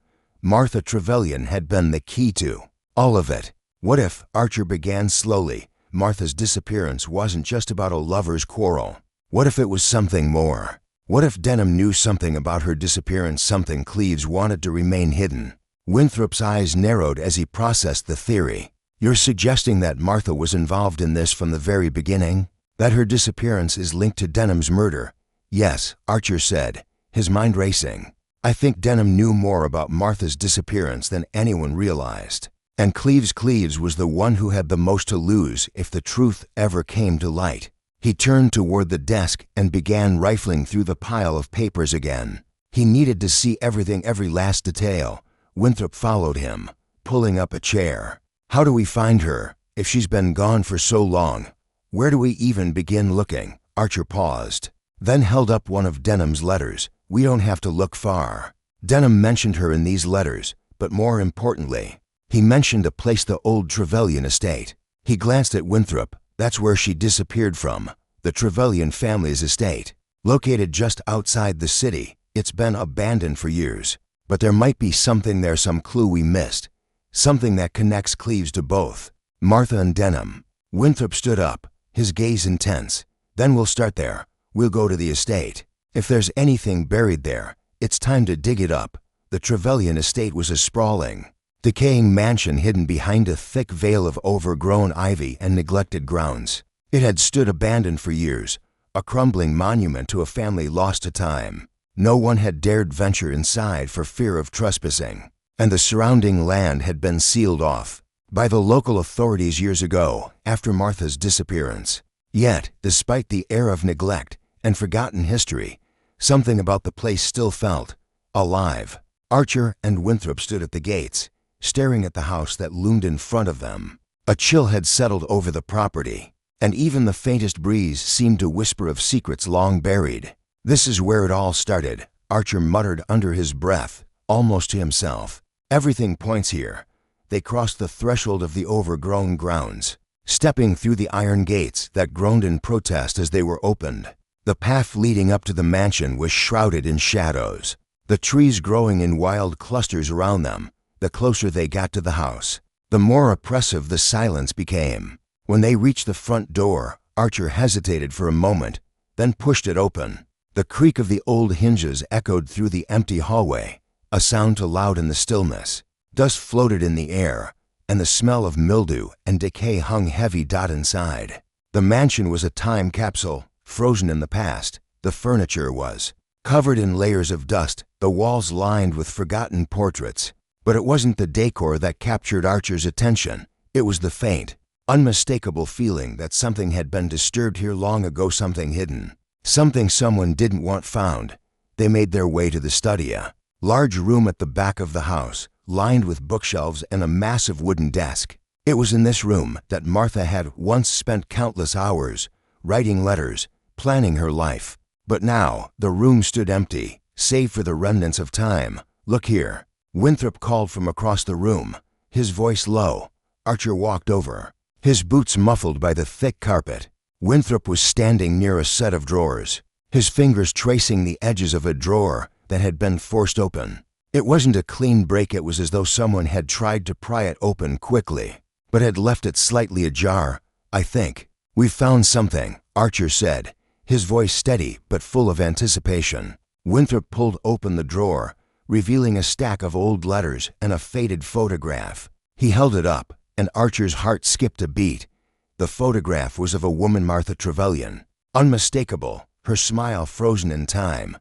Trevelyan had been the key to all of it. What if, Archer began slowly, Martha's disappearance wasn't just about a lover's quarrel? What if it was something more? What if Denham knew something about her disappearance, something Cleves wanted to remain hidden? Winthrop's eyes narrowed as he processed the theory. You're suggesting that Martha was involved in this from the very beginning? That her disappearance is linked to Denham's murder? Yes, Archer said, his mind racing. I think Denham knew more about Martha's disappearance than anyone realized. And Cleves was the one who had the most to lose if the truth ever came to light. He turned toward the desk and began rifling through the pile of papers again. He needed to see everything, every last detail. Winthrop followed him, pulling up a chair. How do we find her, if she's been gone for so long? Where do we even begin looking? Archer paused, then held up one of Denham's letters. We don't have to look far. Denham mentioned her in these letters, but more importantly, he mentioned a place, the old Trevelyan estate. He glanced at Winthrop. That's where she disappeared from, the Trevelyan family's estate. Located just outside the city, it's been abandoned for years. But there might be something there, some clue we missed. Something that connects Cleves to both Martha and Denham. Winthrop stood up, his gaze intense. Then we'll start there. We'll go to the estate. If there's anything buried there, it's time to dig it up. The Trevelyan estate was a sprawling, decaying mansion hidden behind a thick veil of overgrown ivy and neglected grounds. It had stood abandoned for years, a crumbling monument to a family lost to time. No one had dared venture inside for fear of trespassing, and the surrounding land had been sealed off by the local authorities years ago, after Martha's disappearance. Yet, despite the air of neglect and forgotten history, something about the place still felt alive. Archer and Winthrop stood at the gates, staring at the house that loomed in front of them. A chill had settled over the property, and even the faintest breeze seemed to whisper of secrets long buried. This is where it all started, Archer muttered under his breath, almost to himself. Everything points here. They crossed the threshold of the overgrown grounds, stepping through the iron gates that groaned in protest as they were opened. The path leading up to the mansion was shrouded in shadows, the trees growing in wild clusters around them. The closer they got to the house, the more oppressive the silence became. When they reached the front door, Archer hesitated for a moment, then pushed it open. The creak of the old hinges echoed through the empty hallway, a sound too loud in the stillness. Dust floated in the air, and the smell of mildew and decay hung heavy inside. The mansion was a time capsule, frozen in the past. The furniture was covered in layers of dust, the walls lined with forgotten portraits. But it wasn't the decor that captured Archer's attention. It was the faint, unmistakable feeling that something had been disturbed here long ago, something hidden, something someone didn't want found. They made their way to the study, a large room at the back of the house, lined with bookshelves and a massive wooden desk. It was in this room that Martha had once spent countless hours, writing letters, planning her life. But now, the room stood empty, save for the remnants of time. Look here. Winthrop called from across the room, his voice low. Archer walked over, his boots muffled by the thick carpet. Winthrop was standing near a set of drawers, his fingers tracing the edges of a drawer that had been forced open. It wasn't a clean break, it was as though someone had tried to pry it open quickly, but had left it slightly ajar. I think we've found something, Archer said, his voice steady but full of anticipation. Winthrop pulled open the drawer, revealing a stack of old letters and a faded photograph. He held it up, and Archer's heart skipped a beat. The photograph was of a woman, Martha Trevelyan, unmistakable, her smile frozen in time.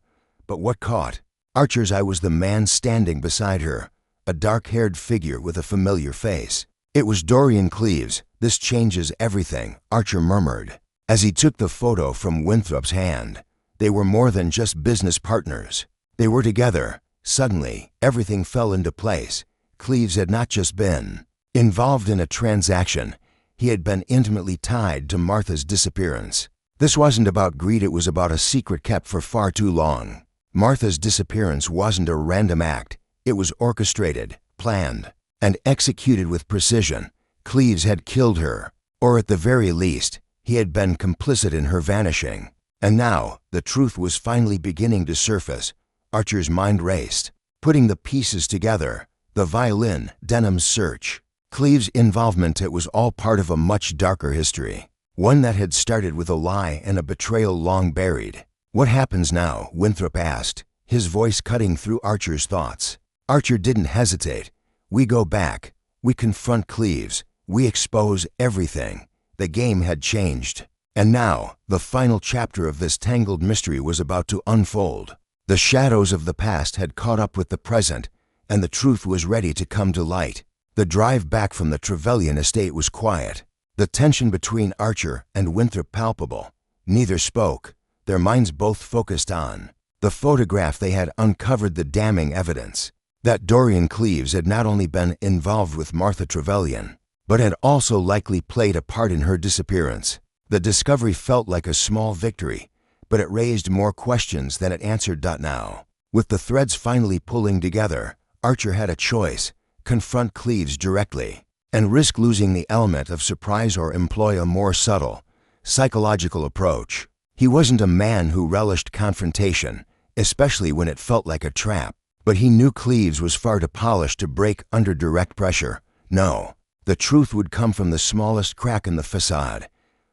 But what caught Archer's eye was the man standing beside her, a dark-haired figure with a familiar face. It was Dorian Cleves. This changes everything, Archer murmured, as he took the photo from Winthrop's hand. They were more than just business partners. They were together. Suddenly, everything fell into place. Cleves had not just been involved in a transaction. He had been intimately tied to Martha's disappearance. This wasn't about greed, it was about a secret kept for far too long. Martha's disappearance wasn't a random act. It was orchestrated, planned. and executed with precision. Cleves had killed her, or at the very least, he had been complicit in her vanishing. And now, the truth was finally beginning to surface. Archer's mind raced, putting the pieces together. The violin, Denham's search, Cleves' involvement. It was all part of a much darker history, one that had started with a lie and a betrayal long buried. What happens now? Winthrop asked, his voice cutting through Archer's thoughts. Archer didn't hesitate. We go back. We confront Cleves. We expose everything. The game had changed. And now, the final chapter of this tangled mystery was about to unfold. The shadows of the past had caught up with the present, and the truth was ready to come to light. The drive back from the Trevelyan estate was quiet. The tension between Archer and Winthrop palpable. Neither spoke. Their minds both focused on the photograph. They had uncovered the damning evidence that Dorian Cleves had not only been involved with Martha Trevelyan, but had also likely played a part in her disappearance. The discovery felt like a small victory, but it raised more questions than it answered. Now, with the threads finally pulling together, Archer had a choice: confront Cleves directly and risk losing the element of surprise, or employ a more subtle, psychological approach. He wasn't a man who relished confrontation, especially when it felt like a trap, but he knew Cleves was far too polished to break under direct pressure. No, the truth would come from the smallest crack in the facade.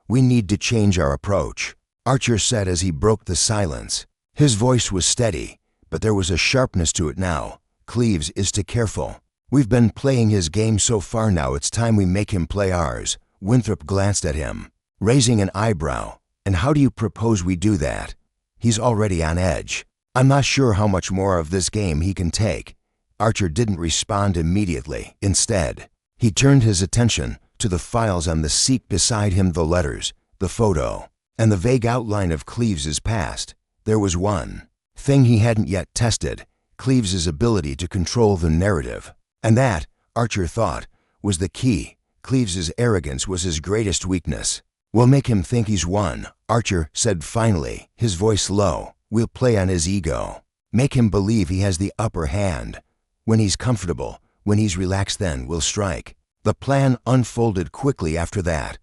We need to change our approach, Archer said as he broke the silence. His voice was steady, but there was a sharpness to it now. Cleves is too careful. We've been playing his game so far. Now it's time we make him play ours. Winthrop glanced at him, raising an eyebrow. And how do you propose we do that? He's already on edge. I'm not sure how much more of this game he can take. Archer didn't respond immediately. Instead, he turned his attention to the files on the seat beside him, the letters, the photo, and the vague outline of Cleves's past. There was one thing he hadn't yet tested: Cleves's ability to control the narrative. And that, Archer thought, was the key. Cleves's arrogance was his greatest weakness. We'll make him think he's won, Archer said finally, his voice low. We'll play on his ego. Make him believe he has the upper hand. When he's comfortable, when he's relaxed, then we'll strike. The plan unfolded quickly after that.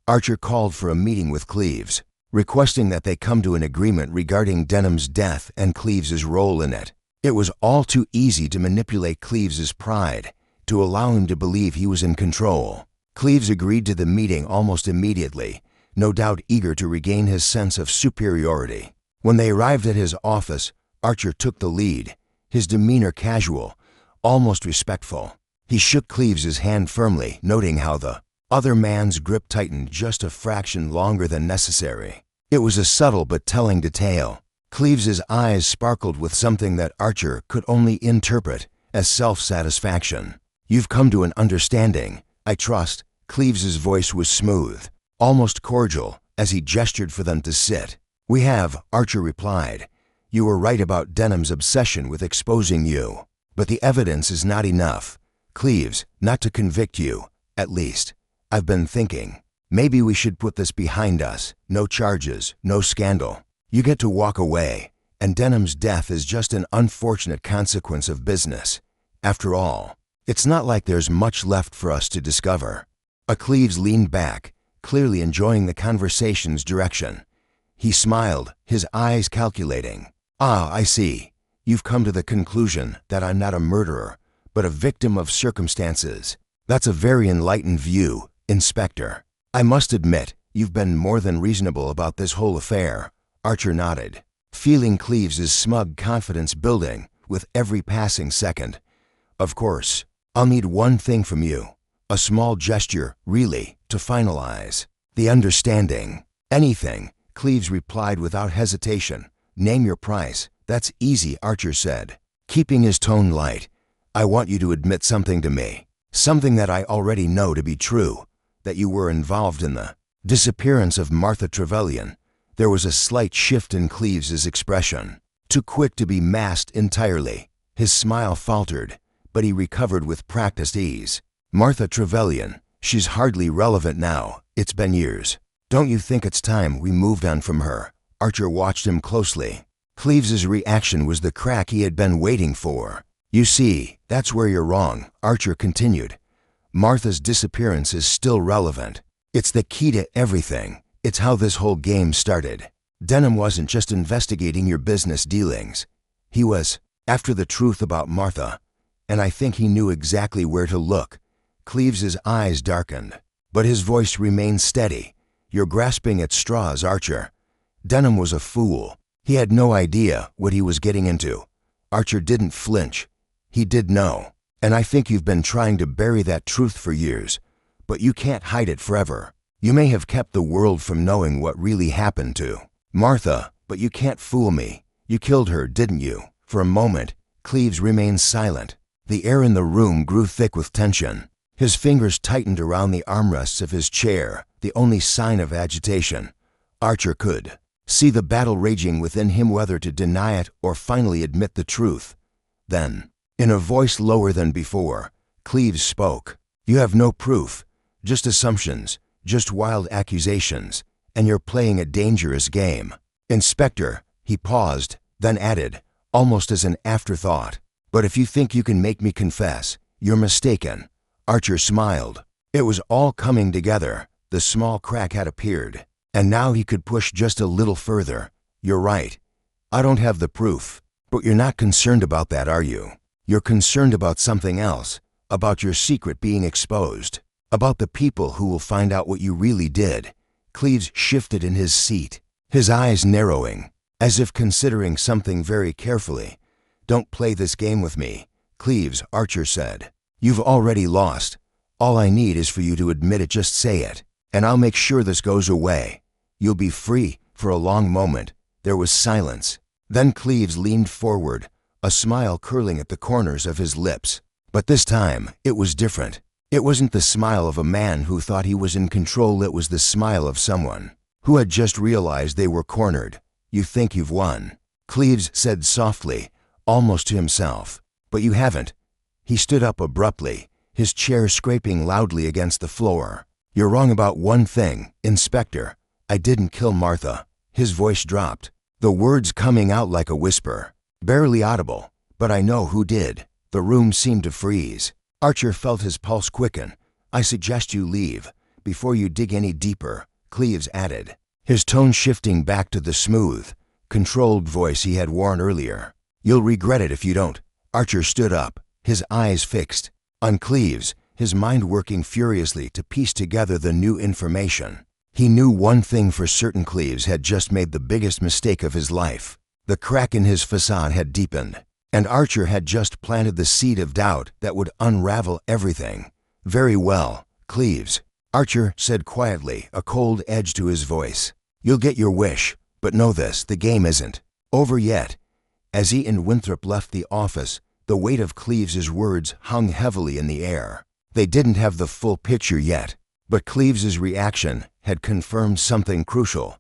Archer called for a meeting with Cleves, requesting that they come to an agreement regarding Denham's death and Cleves's role in it. It was all too easy to manipulate Cleves's pride, to allow him to believe he was in control. Cleves agreed to the meeting almost immediately, no doubt eager to regain his sense of superiority. When they arrived at his office, Archer took the lead, his demeanor casual, almost respectful. He shook Cleves's hand firmly, noting how the other man's grip tightened just a fraction longer than necessary. It was a subtle but telling detail. Cleves's eyes sparkled with something that Archer could only interpret as self-satisfaction. You've come to an understanding, I trust. Cleves's voice was smooth, almost cordial, as he gestured for them to sit. We have, Archer replied. You were right about Denham's obsession with exposing you. But the evidence is not enough. Cleves, not to convict you, at least. I've been thinking, maybe we should put this behind us. No charges, no scandal. You get to walk away, and Denham's death is just an unfortunate consequence of business. After all, it's not like there's much left for us to discover. Cleves leaned back, clearly enjoying the conversation's direction. He smiled, his eyes calculating. Ah, I see. You've come to the conclusion that I'm not a murderer, but a victim of circumstances. That's a very enlightened view, Inspector. I must admit, you've been more than reasonable about this whole affair. Archer nodded, feeling Cleves's smug confidence building with every passing second. Of course, I'll need one thing from you. A small gesture, really, to finalize the understanding. Anything, Cleves replied without hesitation. Name your price. That's easy, Archer said, keeping his tone light. I want you to admit something to me, something that I already know to be true, that you were involved in the disappearance of Martha Trevelyan. There was a slight shift in Cleves's expression, too quick to be masked entirely. His smile faltered, but he recovered with practiced ease. Martha Trevelyan, she's hardly relevant now. It's been years. Don't you think it's time we moved on from her? Archer watched him closely. Cleves's reaction was the crack he had been waiting for. You see, that's where you're wrong, Archer continued. Martha's disappearance is still relevant. It's the key to everything. It's how this whole game started. Denham wasn't just investigating your business dealings. He was after the truth about Martha, and I think he knew exactly where to look. Cleaves's eyes darkened, but his voice remained steady. You're grasping at straws, Archer. Denham was a fool. He had no idea what he was getting into. Archer didn't flinch. He did know. And I think you've been trying to bury that truth for years, but you can't hide it forever. You may have kept the world from knowing what really happened to Martha, but you can't fool me. You killed her, didn't you? For a moment, Cleaves remained silent. The air in the room grew thick with tension. His fingers tightened around the armrests of his chair, the only sign of agitation. Archer could see the battle raging within him, whether to deny it or finally admit the truth. Then, in a voice lower than before, Cleaves spoke. You have no proof, just assumptions, just wild accusations, and you're playing a dangerous game. Inspector, he paused, then added, almost as an afterthought, but if you think you can make me confess, you're mistaken. Archer smiled. It was all coming together. The small crack had appeared, and now he could push just a little further. You're right. I don't have the proof, but you're not concerned about that, are you? You're concerned about something else, about your secret being exposed, about the people who will find out what you really did. Cleaves shifted in his seat, his eyes narrowing, as if considering something very carefully. Don't play this game with me, Cleaves, Archer said. You've already lost. All I need is for you to admit it. Just say it, and I'll make sure this goes away. You'll be free. For a long moment, there was silence. Then Cleaves leaned forward, a smile curling at the corners of his lips. But this time, it was different. It wasn't the smile of a man who thought he was in control. It was the smile of someone who had just realized they were cornered. You think you've won, Cleaves said softly, almost to himself. But you haven't. He stood up abruptly, his chair scraping loudly against the floor. You're wrong about one thing, Inspector. I didn't kill Martha. His voice dropped, the words coming out like a whisper, barely audible. But I know who did. The room seemed to freeze. Archer felt his pulse quicken. I suggest you leave, before you dig any deeper, Cleaves added, his tone shifting back to the smooth, controlled voice he had worn earlier. You'll regret it if you don't. Archer stood up, his eyes fixed on Cleaves, his mind working furiously to piece together the new information. He knew one thing for certain: Cleaves had just made the biggest mistake of his life. The crack in his facade had deepened, and Archer had just planted the seed of doubt that would unravel everything. Very well, Cleaves, Archer said quietly, a cold edge to his voice. You'll get your wish, but know this, the game isn't over yet. As he and Winthrop left the office, the weight of Cleaves's words hung heavily in the air. They didn't have the full picture yet, but Cleaves's reaction had confirmed something crucial.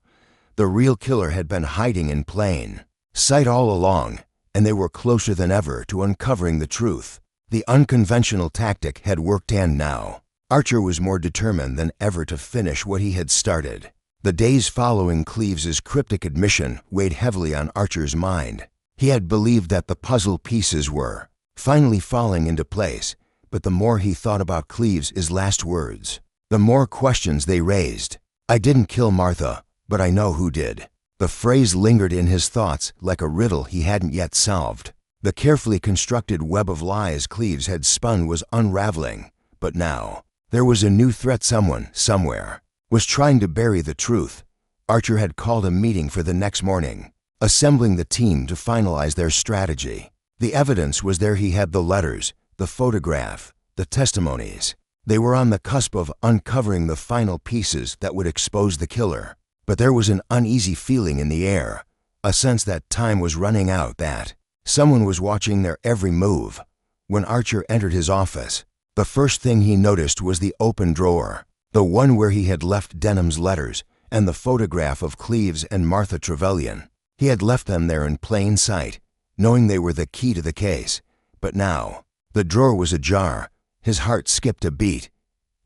The real killer had been hiding in plain sight all along, and they were closer than ever to uncovering the truth. The unconventional tactic had worked, and now Archer was more determined than ever to finish what he had started. The days following Cleaves's cryptic admission weighed heavily on Archer's mind. He had believed that the puzzle pieces were finally falling into place, but the more he thought about Cleaves's last words, the more questions they raised. I didn't kill Martha, but I know who did. The phrase lingered in his thoughts like a riddle he hadn't yet solved. The carefully constructed web of lies Cleaves had spun was unraveling, but now there was a new threat. Someone, somewhere, was trying to bury the truth. Archer had called a meeting for the next morning, assembling the team to finalize their strategy. The evidence was there. He had the letters, the photograph, the testimonies. They were on the cusp of uncovering the final pieces that would expose the killer. But there was an uneasy feeling in the air, a sense that time was running out, that someone was watching their every move. When Archer entered his office, the first thing he noticed was the open drawer, the one where he had left Denham's letters and the photograph of Cleaves and Martha Trevelyan. He had left them there in plain sight, knowing they were the key to the case. But now, the drawer was ajar. His heart skipped a beat.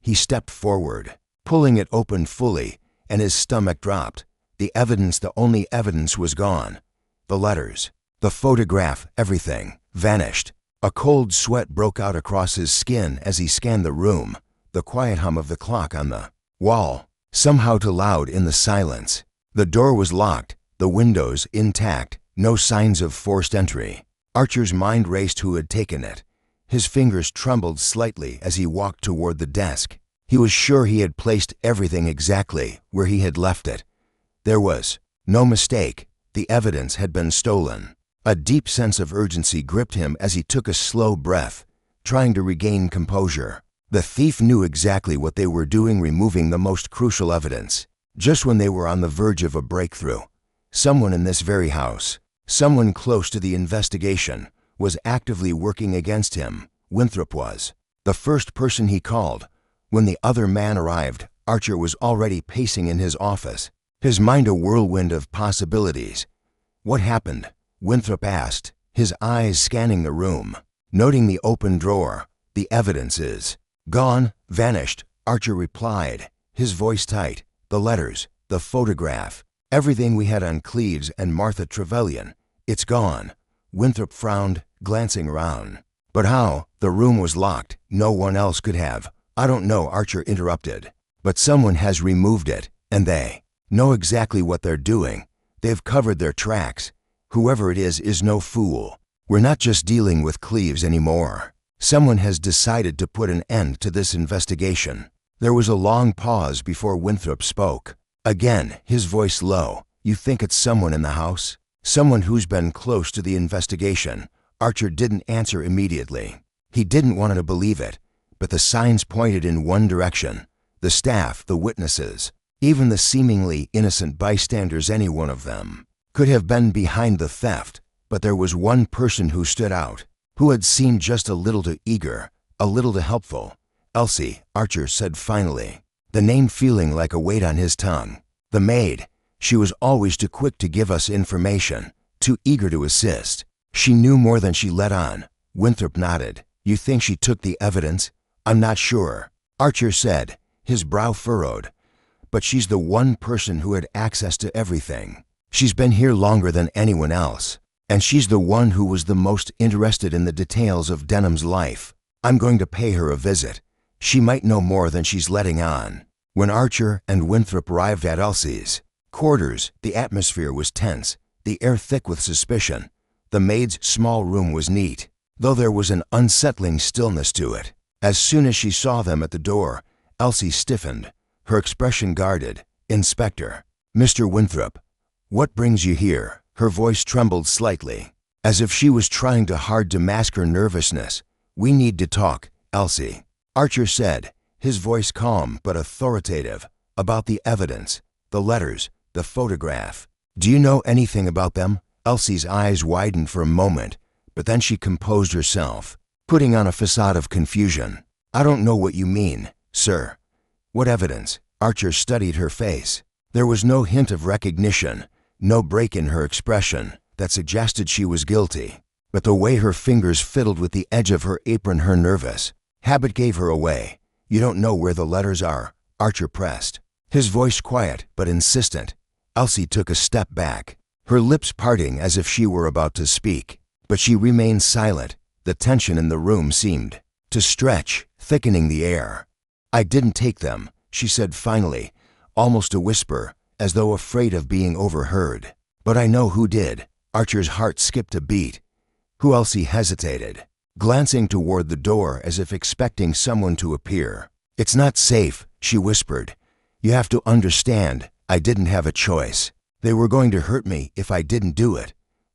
He stepped forward, pulling it open fully, and his stomach dropped. The evidence, the only evidence, was gone. The letters, the photograph, everything vanished. A cold sweat broke out across his skin as he scanned the room, the quiet hum of the clock on the wall somehow too loud in the silence. The door was locked, the windows intact, no signs of forced entry. Archer's mind raced who had taken it. His fingers trembled slightly as he walked toward the desk. He was sure he had placed everything exactly where he had left it. There was no mistake. The evidence had been stolen. A deep sense of urgency gripped him as he took a slow breath, trying to regain composure. The thief knew exactly what they were doing, removing the most crucial evidence. Just when they were on the verge of a breakthrough, someone in this very house, someone close to the investigation, was actively working against him. Winthrop was the first person he called. When the other man arrived, Archer was already pacing in his office, his mind a whirlwind of possibilities. "What happened?" Winthrop asked, his eyes scanning the room. Noting the open drawer, "The evidence is gone, vanished," Archer replied, his voice tight. "The letters, the photograph, everything we had on Cleves and Martha Trevelyan, it's gone." Winthrop frowned, glancing around. "But how? The room was locked. No one else could have." "I don't know," Archer interrupted. "But someone has removed it, and they know exactly what they're doing. They've covered their tracks. Whoever it is no fool. We're not just dealing with Cleves anymore. Someone has decided to put an end to this investigation." There was a long pause before Winthrop spoke. Again, his voice low. "You think it's someone in the house? Someone who's been close to the investigation?" Archer didn't answer immediately. He didn't want to believe it, but the signs pointed in one direction. The staff, the witnesses, even the seemingly innocent bystanders, any one of them could have been behind the theft. But there was one person who stood out, who had seemed just a little too eager, a little too helpful. "Elsie," Archer said finally, the name feeling like a weight on his tongue. "The maid. She was always too quick to give us information, too eager to assist. She knew more than she let on." Winthrop nodded. "You think she took the evidence?" "I'm not sure," Archer said, his brow furrowed. "But she's the one person who had access to everything. She's been here longer than anyone else, and she's the one who was the most interested in the details of Denham's life. I'm going to pay her a visit. She might know more than she's letting on." When Archer and Winthrop arrived at Elsie's quarters, the atmosphere was tense, the air thick with suspicion. The maid's small room was neat, though there was an unsettling stillness to it. As soon as she saw them at the door, Elsie stiffened, her expression guarded. "Inspector." "Mr. Winthrop, what brings you here?" Her voice trembled slightly, as if she was trying hard to mask her nervousness. "We need to talk, Elsie," Archer said, his voice calm but authoritative. "About the evidence, the letters, the photograph. Do you know anything about them?" Elsie's eyes widened for a moment, but then she composed herself, putting on a facade of confusion. "I don't know what you mean, sir." "What evidence?" Archer studied her face. There was no hint of recognition, no break in her expression that suggested she was guilty. But the way her fingers fiddled with the edge of her apron, her nervous habit gave her away. "You don't know where the letters are?" Archer pressed, his voice quiet but insistent. Elsie took a step back, her lips parting as if she were about to speak. But she remained silent. The tension in the room seemed to stretch, thickening the air. "I didn't take them," she said finally, almost a whisper, as though afraid of being overheard. "But I know who did." Archer's heart skipped a beat. "Who?" Elsie hesitated, glancing toward the door as if expecting someone to appear. "It's not safe," she whispered. "You have to understand, I didn't have a choice. They were going to hurt me if I didn't do it."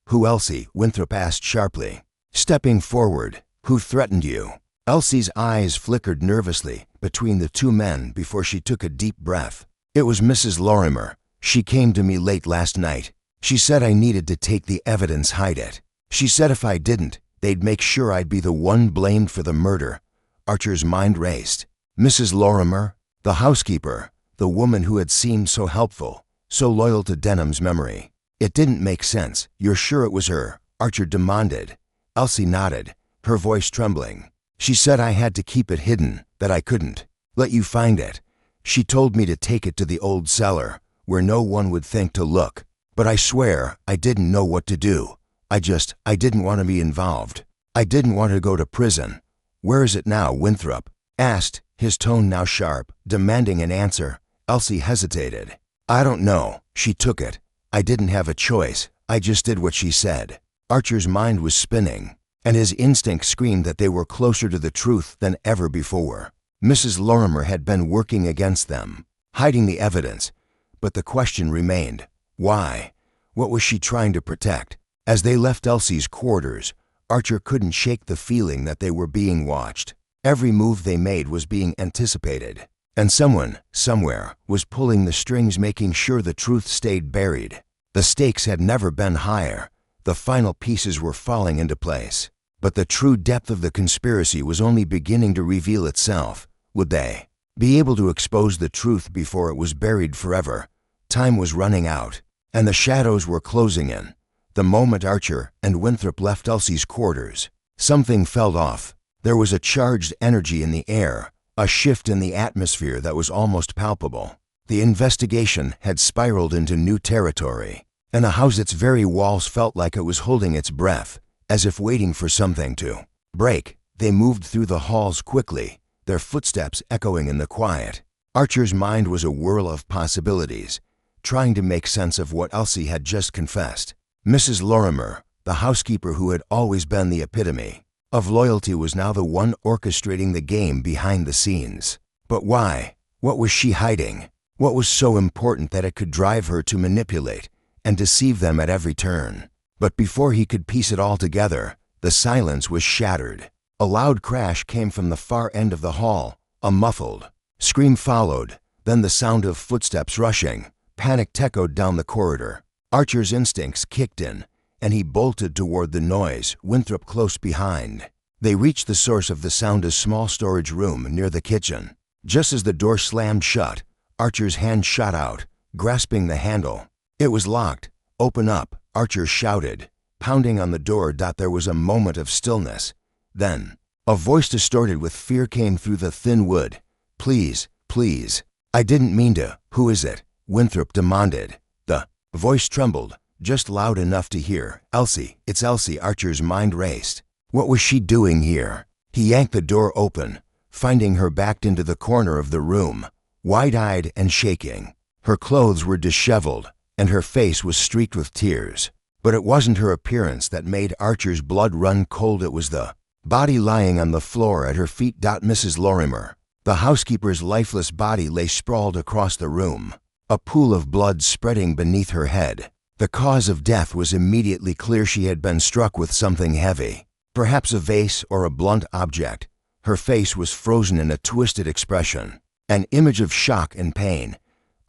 "Who?" Elsie, Winthrop asked sharply, stepping forward. "Who threatened you?" Elsie's eyes flickered nervously between the two men before she took a deep breath. "It was Mrs. Lorimer. She came to me late last night. She said I needed to take the evidence, hide it. She said if I didn't, they'd make sure I'd be the one blamed for the murder." Archer's mind raced. Mrs. Lorimer, the housekeeper, the woman who had seemed so helpful, so loyal to Denham's memory. It didn't make sense. "You're sure it was her?" Archer demanded. Elsie nodded, her voice trembling. "She said I had to keep it hidden, that I couldn't let you find it. She told me to take it to the old cellar, where no one would think to look. But I swear I didn't know what to do. I didn't want to be involved." I didn't want to go to prison. Where is it now?" Winthrop asked, his tone now sharp, demanding an answer. Elsie hesitated. "I don't know. She took it. I didn't have a choice. I just did what she said." Archer's mind was spinning, and his instinct screamed that they were closer to the truth than ever before. Mrs. Lorimer had been working against them, hiding the evidence, but the question remained, why? What was she trying to protect? As they left Elsie's quarters, Archer couldn't shake the feeling that they were being watched. Every move they made was being anticipated, and someone, somewhere, was pulling the strings, making sure the truth stayed buried. The stakes had never been higher. The final pieces were falling into place. But the true depth of the conspiracy was only beginning to reveal itself. Would they be able to expose the truth before it was buried forever? Time was running out, and the shadows were closing in. The moment Archer and Winthrop left Elsie's quarters, something felt off. There was a charged energy in the air, a shift in the atmosphere that was almost palpable. The investigation had spiraled into new territory, and the house's very walls felt like it was holding its breath, as if waiting for something to break. They moved through the halls quickly, their footsteps echoing in the quiet. Archer's mind was a whirl of possibilities, trying to make sense of what Elsie had just confessed. Mrs. Lorimer, the housekeeper who had always been the epitome of loyalty, was now the one orchestrating the game behind the scenes. But why? What was she hiding? What was so important that it could drive her to manipulate and deceive them at every turn? But before he could piece it all together, the silence was shattered. A loud crash came from the far end of the hall. A muffled scream followed, then the sound of footsteps rushing. Panic echoed down the corridor. Archer's instincts kicked in, and he bolted toward the noise, Winthrop close behind. They reached the source of the sound, a small storage room near the kitchen. Just as the door slammed shut, Archer's hand shot out, grasping the handle. It was locked. "Open up," Archer shouted, pounding on the door. There was a moment of stillness. Then, a voice distorted with fear came through the thin wood. "Please, please. I didn't mean to." "Who is it?" Winthrop demanded. The voice trembled, just loud enough to hear. "Elsie, it's Elsie." Archer's mind raced. What was she doing here? He yanked the door open, finding her backed into the corner of the room, wide-eyed and shaking. Her clothes were disheveled, and her face was streaked with tears. But it wasn't her appearance that made Archer's blood run cold. It was the body lying on the floor at her feet. Mrs. Lorimer. The housekeeper's lifeless body lay sprawled across the room, a pool of blood spreading beneath her head. The cause of death was immediately clear. She had been struck with something heavy, perhaps a vase or a blunt object. Her face was frozen in a twisted expression, an image of shock and pain.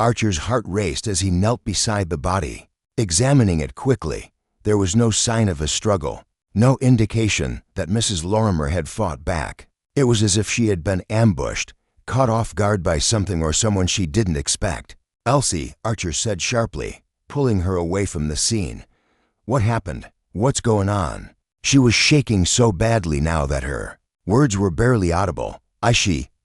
Archer's heart raced as he knelt beside the body, examining it quickly. There was no sign of a struggle, no indication that Mrs. Lorimer had fought back. It was as if she had been ambushed, caught off guard by something or someone she didn't expect. "Elsie," Archer said sharply, pulling her away from the scene. "What happened? What's going on?" She was shaking so badly now that her words were barely audible. I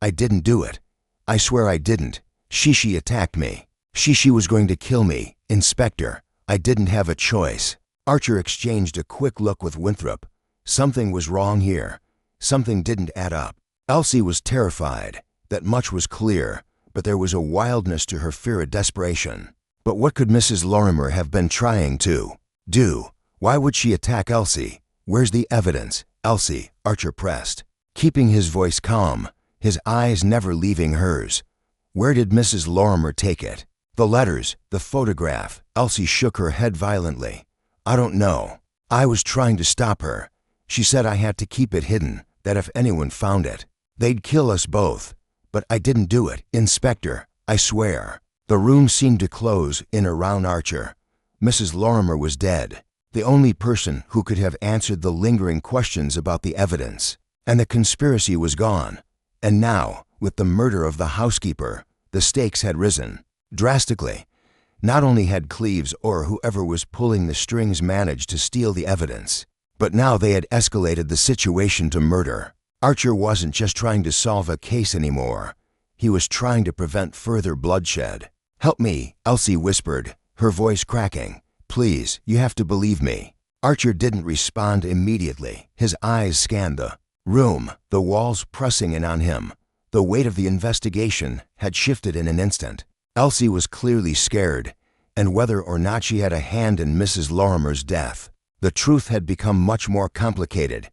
didn't do it. I swear I didn't. She attacked me. She was going to kill me. Inspector, I didn't have a choice." Archer exchanged a quick look with Winthrop. Something was wrong here. Something didn't add up. Elsie was terrified. That much was clear, but there was a wildness to her fear, a desperation. But what could Mrs. Lorimer have been trying to do? Why would she attack Elsie? Where's the evidence? "Elsie," Archer pressed, keeping his voice calm, his eyes never leaving hers. "Where did Mrs. Lorimer take it? The letters, the photograph?" Elsie shook her head violently. "I don't know. I was trying to stop her. She said I had to keep it hidden, that if anyone found it, they'd kill us both. But I didn't do it, Inspector. I swear." The room seemed to close in around Archer. Mrs. Lorimer was dead, the only person who could have answered the lingering questions about the evidence. And the conspiracy was gone. And now, with the murder of the housekeeper, the stakes had risen drastically. Not only had Cleves or whoever was pulling the strings managed to steal the evidence, but now they had escalated the situation to murder. Archer wasn't just trying to solve a case anymore. He was trying to prevent further bloodshed. "Help me," Elsie whispered, her voice cracking. "Please, you have to believe me." Archer didn't respond immediately. His eyes scanned the room, the walls pressing in on him. The weight of the investigation had shifted in an instant. Elsie was clearly scared, and whether or not she had a hand in Mrs. Lorimer's death, the truth had become much more complicated.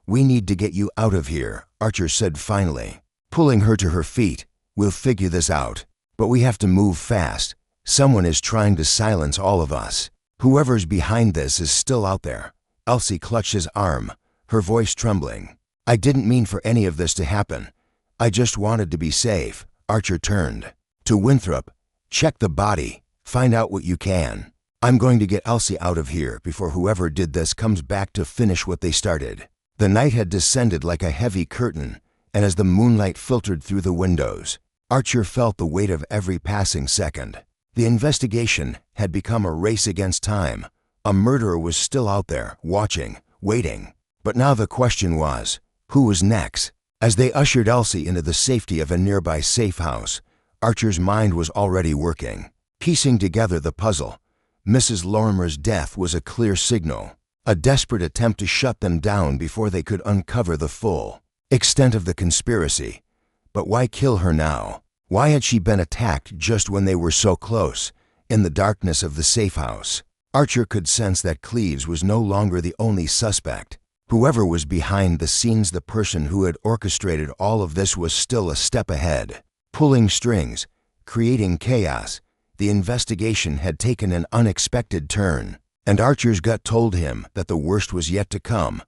"We need to get you out of here," Archer said finally, pulling her to her feet. "We'll figure this out, but we have to move fast. Someone is trying to silence all of us. Whoever's behind this is still out there." Elsie clutched his arm, her voice trembling. "I didn't mean for any of this to happen. I just wanted to be safe." Archer turned to Winthrop. "Check the body. Find out what you can. I'm going to get Elsie out of here before whoever did this comes back to finish what they started." The night had descended like a heavy curtain, and as the moonlight filtered through the windows, Archer felt the weight of every passing second. The investigation had become a race against time. A murderer was still out there, watching, waiting. But now the question was, who was next? As they ushered Elsie into the safety of a nearby safe house, Archer's mind was already working, piecing together the puzzle. Mrs. Lorimer's death was a clear signal, a desperate attempt to shut them down before they could uncover the full extent of the conspiracy. But why kill her now? Why had she been attacked just when they were so close, in the darkness of the safe house? Archer could sense that Cleves was no longer the only suspect. Whoever was behind the scenes, the person who had orchestrated all of this, was still a step ahead, pulling strings, creating chaos. The investigation had taken an unexpected turn, and Archer's gut told him that the worst was yet to come.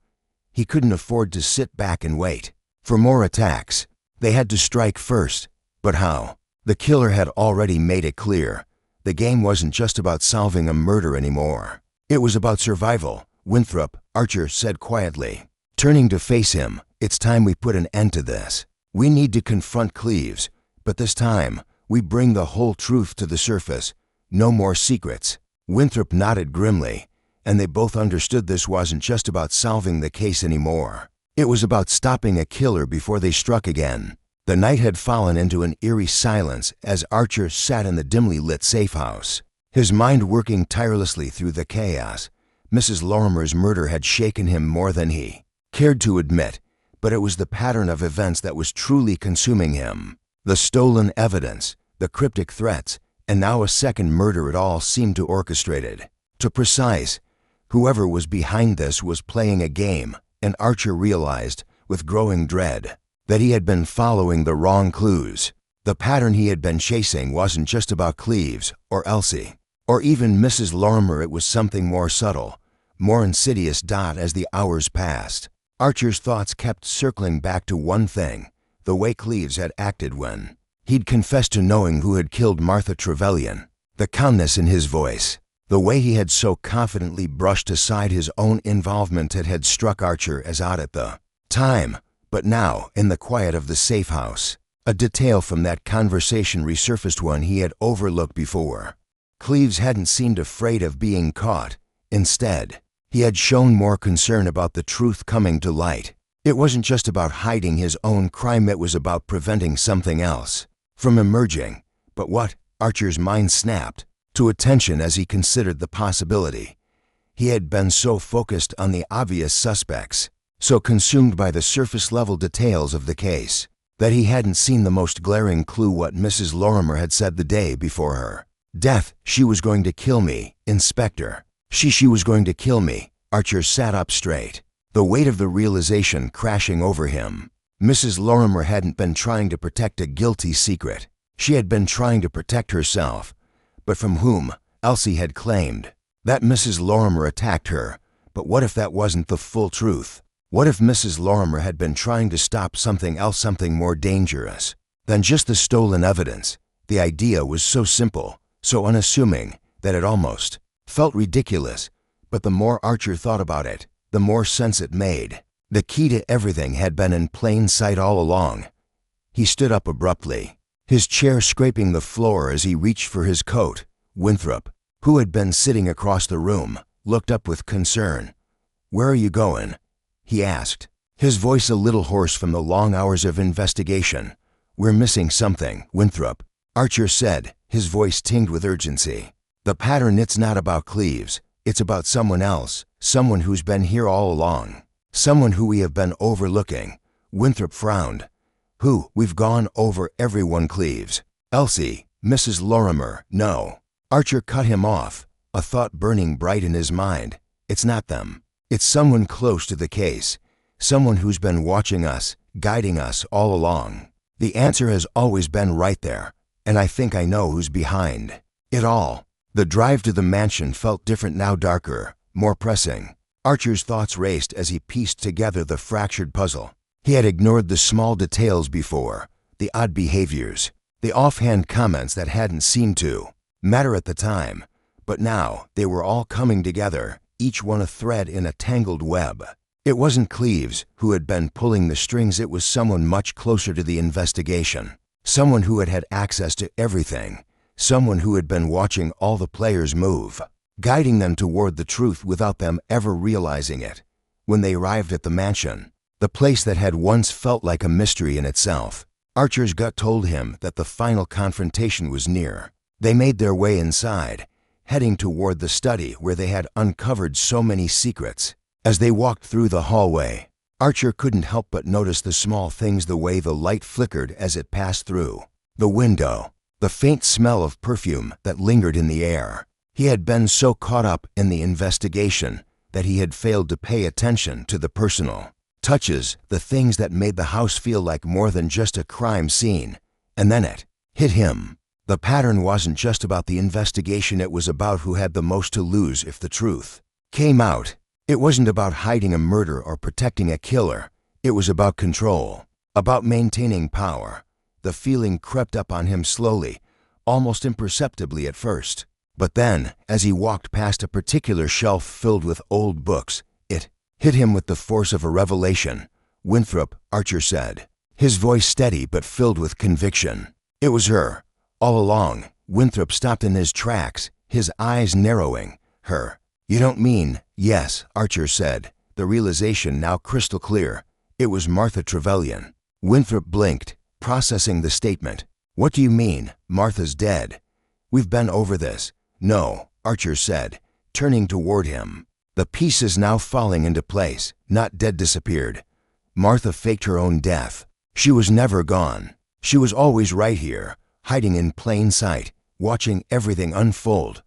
He couldn't afford to sit back and wait for more attacks. They had to strike first. But how? The killer had already made it clear. The game wasn't just about solving a murder anymore. It was about survival. "Winthrop," Archer said quietly, turning to face him, "it's time we put an end to this. We need to confront Cleves, but this time, we bring the whole truth to the surface. No more secrets." Winthrop nodded grimly, and they both understood this wasn't just about solving the case anymore. It was about stopping a killer before they struck again. The night had fallen into an eerie silence as Archer sat in the dimly lit safe house, his mind working tirelessly through the chaos. Mrs. Lorimer's murder had shaken him more than he cared to admit, but it was the pattern of events that was truly consuming him. The stolen evidence, the cryptic threats, and now a second murder. It all seemed too orchestrated, too precise. Whoever was behind this was playing a game, and Archer realized, with growing dread, that he had been following the wrong clues. The pattern he had been chasing wasn't just about Cleves, or Elsie, or even Mrs. Lorimer. It was something more subtle, more insidious. As the hours passed, Archer's thoughts kept circling back to one thing: the way Cleves had acted when he'd confessed to knowing who had killed Martha Trevelyan. The calmness in his voice, the way he had so confidently brushed aside his own involvement, had struck Archer as odd at the time. But now, in the quiet of the safe house, a detail from that conversation resurfaced, one he had overlooked before. Cleves hadn't seemed afraid of being caught. Instead, he had shown more concern about the truth coming to light. It wasn't just about hiding his own crime, it was about preventing something else from emerging. But what? Archer's mind snapped to attention as he considered the possibility. He had been so focused on the obvious suspects, so consumed by the surface-level details of the case, that he hadn't seen the most glaring clue: what Mrs. Lorimer had said the day before her death. "She was going to kill me, Inspector. She was going to kill me." Archer sat up straight, the weight of the realization crashing over him. Mrs. Lorimer hadn't been trying to protect a guilty secret. She had been trying to protect herself. But from whom? Elsie had claimed that Mrs. Lorimer attacked her. But what if that wasn't the full truth? What if Mrs. Lorimer had been trying to stop something else, something more dangerous than just the stolen evidence? The idea was so simple, so unassuming, that it almost felt ridiculous. But the more Archer thought about it, the more sense it made. The key to everything had been in plain sight all along. He stood up abruptly, his chair scraping the floor as he reached for his coat. Winthrop, who had been sitting across the room, looked up with concern. "Where are you going?" he asked, his voice a little hoarse from the long hours of investigation. "We're missing something, Winthrop," Archer said, his voice tinged with urgency. "The pattern, it's not about Cleves. It's about someone else, Someone who's been here all along. Someone who we have been overlooking. Winthrop frowned. Who? We've gone over everyone, Cleves. Elsie, Mrs. Lorimer, no. Archer cut him off, a thought burning bright in his mind. It's not them. It's someone close to the case. Someone who's been watching us, guiding us all along. The answer has always been right there, and I think I know who's behind it all. The drive to the mansion felt different now, darker, more pressing. Archer's thoughts raced as he pieced together the fractured puzzle. He had ignored the small details before, the odd behaviors, the offhand comments that hadn't seemed to matter at the time, but now they were all coming together, each one a thread in a tangled web. It wasn't Cleves who had been pulling the strings, it was someone much closer to the investigation, someone who had had access to everything, someone who had been watching all the players move, guiding them toward the truth without them ever realizing it. When they arrived at the mansion, the place that had once felt like a mystery in itself, Archer's gut told him that the final confrontation was near. They made their way inside, heading toward the study where they had uncovered so many secrets. As they walked through the hallway, Archer couldn't help but notice the small things, the way the light flickered as it passed through the window, the faint smell of perfume that lingered in the air. He had been so caught up in the investigation that he had failed to pay attention to the personal touches, the things that made the house feel like more than just a crime scene. And then it hit him. The pattern wasn't just about the investigation, it was about who had the most to lose if the truth came out. It wasn't about hiding a murder or protecting a killer. It was about control, about maintaining power. The feeling crept up on him slowly, almost imperceptibly at first. But then, as he walked past a particular shelf filled with old books, it hit him with the force of a revelation. Winthrop, Archer said, his voice steady but filled with conviction. It was her. All along. Winthrop stopped in his tracks, his eyes narrowing. Her. You don't mean? Yes, Archer said, the realization now crystal clear. It was Martha Trevelyan. Winthrop blinked, processing the statement. What do you mean? Martha's dead. We've been over this. No, Archer said, turning toward him. The pieces now falling into place, not dead, disappeared. Martha faked her own death. She was never gone. She was always right here, hiding in plain sight, watching everything unfold.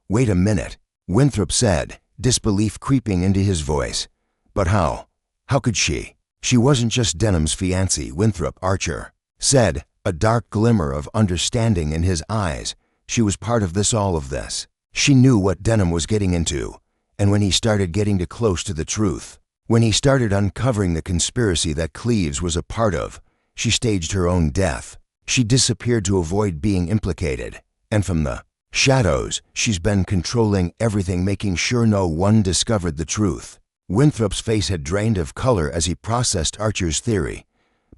Wait a minute, Winthrop said, disbelief creeping into his voice. But how? How could she? She wasn't just Denham's fiancée, Winthrop, Archer said, a dark glimmer of understanding in his eyes. She was part of this, all of this. She knew what Denham was getting into. And when he started getting too close to the truth, when he started uncovering the conspiracy that Cleves was a part of, she staged her own death. She disappeared to avoid being implicated. And from the shadows, she's been controlling everything, making sure no one discovered the truth. Winthrop's face had drained of color as he processed Archer's theory.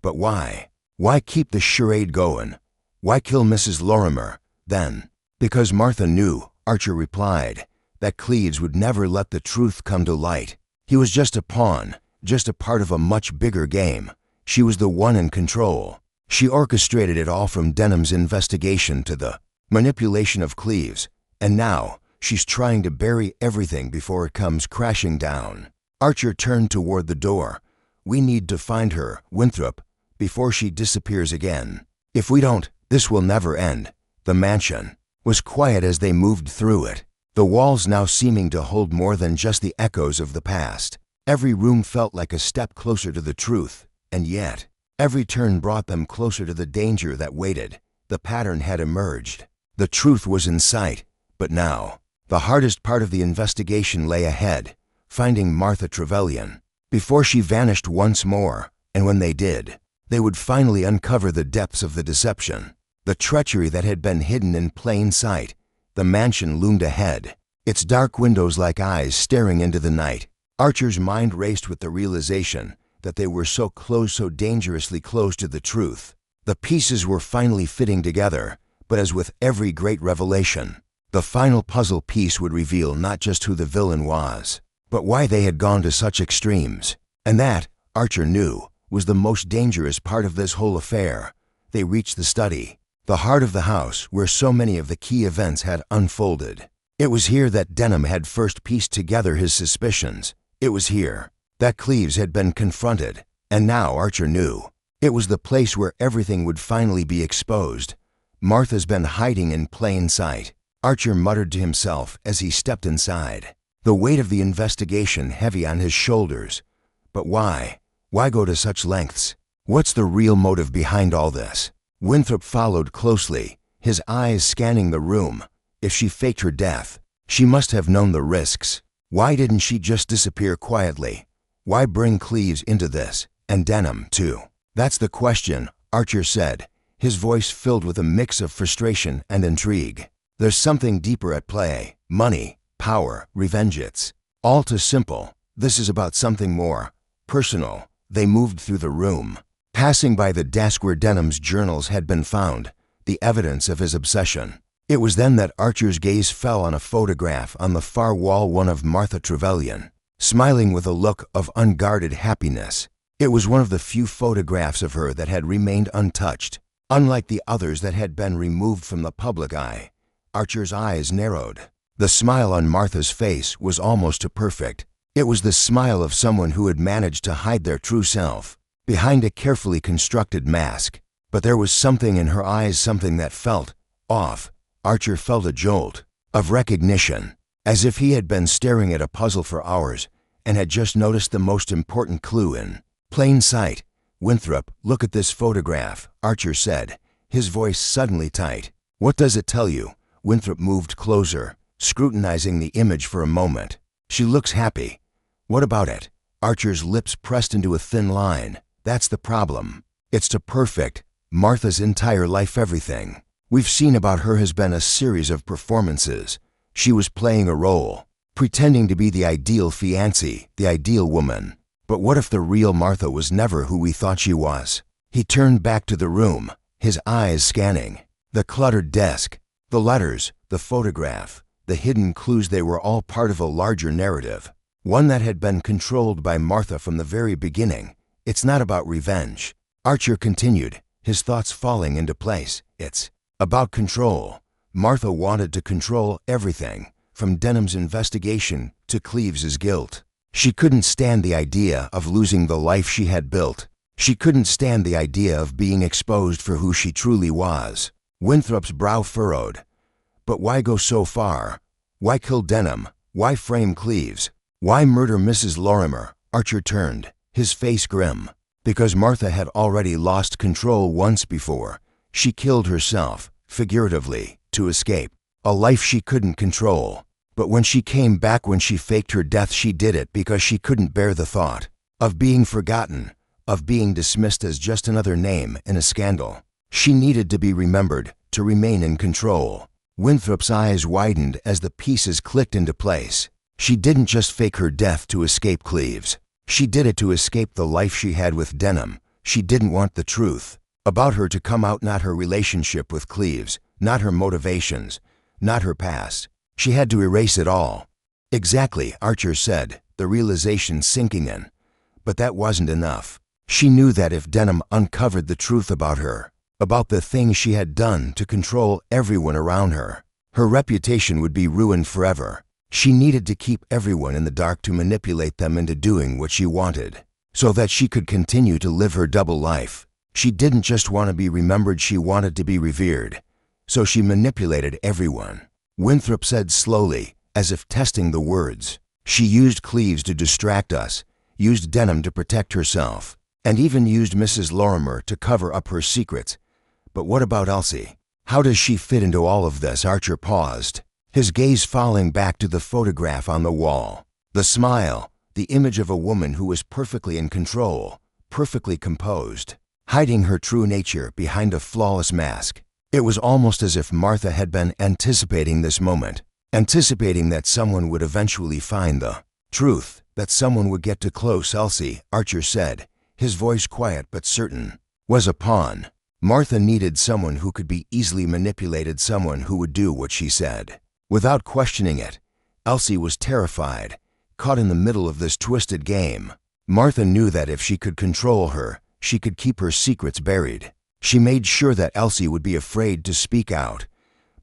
But why? Why keep the charade going? Why kill Mrs. Lorimer, then? Because Martha knew, Archer replied, that Cleves would never let the truth come to light. He was just a pawn, just a part of a much bigger game. She was the one in control. She orchestrated it all, from Denham's investigation to the manipulation of Cleves, and now she's trying to bury everything before it comes crashing down. Archer turned toward the door. We need to find her, Winthrop, before she disappears again. If we don't, this will never end. The mansion was quiet as they moved through it, the walls now seeming to hold more than just the echoes of the past. Every room felt like a step closer to the truth, and yet every turn brought them closer to the danger that waited. The pattern had emerged. The truth was in sight, but now the hardest part of the investigation lay ahead, finding Martha Trevelyan before she vanished once more. And when they did, they would finally uncover the depths of the deception, the treachery that had been hidden in plain sight. The mansion loomed ahead, its dark windows like eyes staring into the night. Archer's mind raced with the realization that they were so close, so dangerously close to the truth. The pieces were finally fitting together, but as with every great revelation, the final puzzle piece would reveal not just who the villain was, but why they had gone to such extremes. And that, Archer knew, was the most dangerous part of this whole affair. They reached the study, the heart of the house where so many of the key events had unfolded. It was here that Denham had first pieced together his suspicions. It was here that Cleves had been confronted, and now Archer knew. It was the place where everything would finally be exposed. Martha's been hiding in plain sight, Archer muttered to himself as he stepped inside, the weight of the investigation heavy on his shoulders. But why? Why go to such lengths? What's the real motive behind all this? Winthrop followed closely, his eyes scanning the room. If she faked her death, she must have known the risks. Why didn't she just disappear quietly? Why bring Cleves into this, and Denham, too? That's the question, Archer said, his voice filled with a mix of frustration and intrigue. There's something deeper at play. Money, power, revenge. It's all too simple. This is about something more personal. They moved through the room, passing by the desk where Denham's journals had been found, the evidence of his obsession. It was then that Archer's gaze fell on a photograph on the far wall, one of Martha Trevelyan, smiling with a look of unguarded happiness. It was one of the few photographs of her that had remained untouched, unlike the others that had been removed from the public eye. Archer's eyes narrowed. The smile on Martha's face was almost too perfect. It was the smile of someone who had managed to hide their true self behind a carefully constructed mask. But there was something in her eyes, something that felt off. Archer felt a jolt of recognition, as if he had been staring at a puzzle for hours and had just noticed the most important clue in plain sight. Winthrop, look at this photograph, Archer said, his voice suddenly tight. What does it tell you? Winthrop moved closer, scrutinizing the image for a moment. She looks happy. What about it? Archer's lips pressed into a thin line. That's the problem. It's too perfect. Martha's entire life, everything we've seen about her has been a series of performances. She was playing a role, pretending to be the ideal fiancée, the ideal woman. But what if the real Martha was never who we thought she was? He turned back to the room, his eyes scanning the cluttered desk, the letters, the photograph, the hidden clues. They were all part of a larger narrative, one that had been controlled by Martha from the very beginning. It's not about revenge, Archer continued, his thoughts falling into place. It's about control. Martha wanted to control everything, from Denham's investigation to Cleves's guilt. She couldn't stand the idea of losing the life she had built. She couldn't stand the idea of being exposed for who she truly was. Winthrop's brow furrowed. But why go so far? Why kill Denham? Why frame Cleves? Why murder Mrs. Lorimer? Archer turned, his face grim. Because Martha had already lost control once before. She killed herself, figuratively, to escape a life she couldn't control. But when she came back, when she faked her death, she did it because she couldn't bear the thought of being forgotten, of being dismissed as just another name in a scandal. She needed to be remembered, to remain in control. Winthrop's eyes widened as the pieces clicked into place. She didn't just fake her death to escape Cleves. She did it to escape the life she had with Denham. She didn't want the truth about her to come out, not her relationship with Cleves, not her motivations, not her past. She had to erase it all. Exactly, Archer said, the realization sinking in. But that wasn't enough. She knew that if Denham uncovered the truth about her, about the things she had done to control everyone around her, her reputation would be ruined forever. She needed to keep everyone in the dark, to manipulate them into doing what she wanted, so that she could continue to live her double life. She didn't just want to be remembered, she wanted to be revered. So she manipulated everyone. Winthrop said slowly, as if testing the words. She used Cleves to distract us, used Denham to protect herself, and even used Mrs. Lorimer to cover up her secrets. But what about Elsie? How does she fit into all of this? Archer paused, his gaze falling back to the photograph on the wall. The smile, the image of a woman who was perfectly in control, perfectly composed, hiding her true nature behind a flawless mask. It was almost as if Martha had been anticipating this moment, anticipating that someone would eventually find the truth, that someone would get too close. Elsie, Archer said, his voice quiet but certain, was a pawn. Martha needed someone who could be easily manipulated, someone who would do what she said, without questioning it. Elsie was terrified, caught in the middle of this twisted game. Martha knew that if she could control her, she could keep her secrets buried. She made sure that Elsie would be afraid to speak out.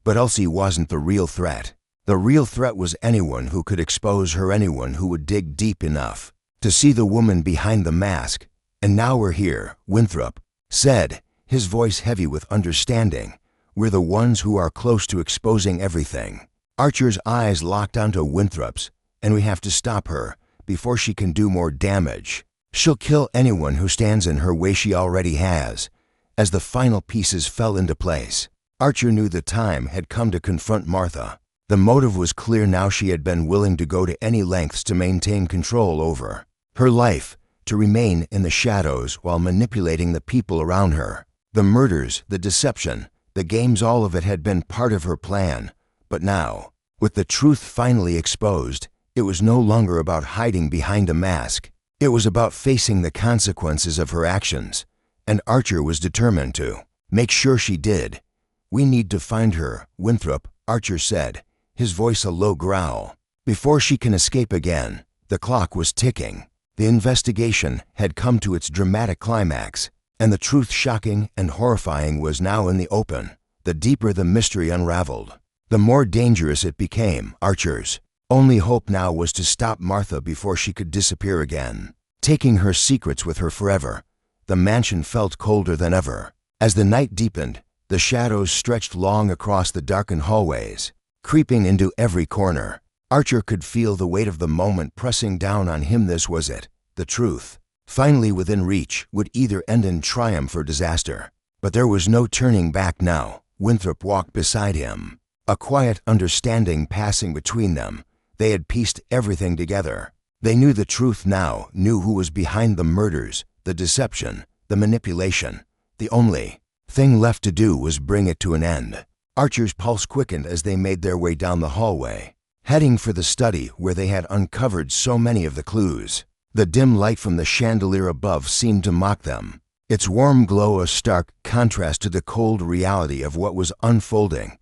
But Elsie wasn't the real threat. The real threat was anyone who could expose her, anyone who would dig deep enough to see the woman behind the mask. "And now we're here," Winthrop said, his voice heavy with understanding. "We're the ones who are close to exposing everything." Archer's eyes locked onto Winthrop's. "And we have to stop her before she can do more damage. She'll kill anyone who stands in her way. She already has." As the final pieces fell into place, Archer knew the time had come to confront Martha. The motive was clear now. She had been willing to go to any lengths to maintain control over her life, to remain in the shadows while manipulating the people around her. The murders, the deception, the games, all of it had been part of her plan. But now, with the truth finally exposed, it was no longer about hiding behind a mask. It was about facing the consequences of her actions, and Archer was determined to make sure she did. "We need to find her, Winthrop," Archer said, his voice a low growl. "Before she can escape again." The clock was ticking. The investigation had come to its dramatic climax, and the truth, shocking and horrifying, was now in the open. The deeper the mystery unraveled, the more dangerous it became. Archer's only hope now was to stop Martha before she could disappear again, taking her secrets with her forever. The mansion felt colder than ever. As the night deepened, the shadows stretched long across the darkened hallways, creeping into every corner. Archer could feel the weight of the moment pressing down on him. This was it. The truth, finally within reach, would either end in triumph or disaster. But there was no turning back now. Winthrop walked beside him, a quiet understanding passing between them. They had pieced everything together. They knew the truth now, knew who was behind the murders, the deception, the manipulation. The only thing left to do was bring it to an end. Archer's pulse quickened as they made their way down the hallway, heading for the study where they had uncovered so many of the clues. The dim light from the chandelier above seemed to mock them, its warm glow a stark contrast to the cold reality of what was unfolding.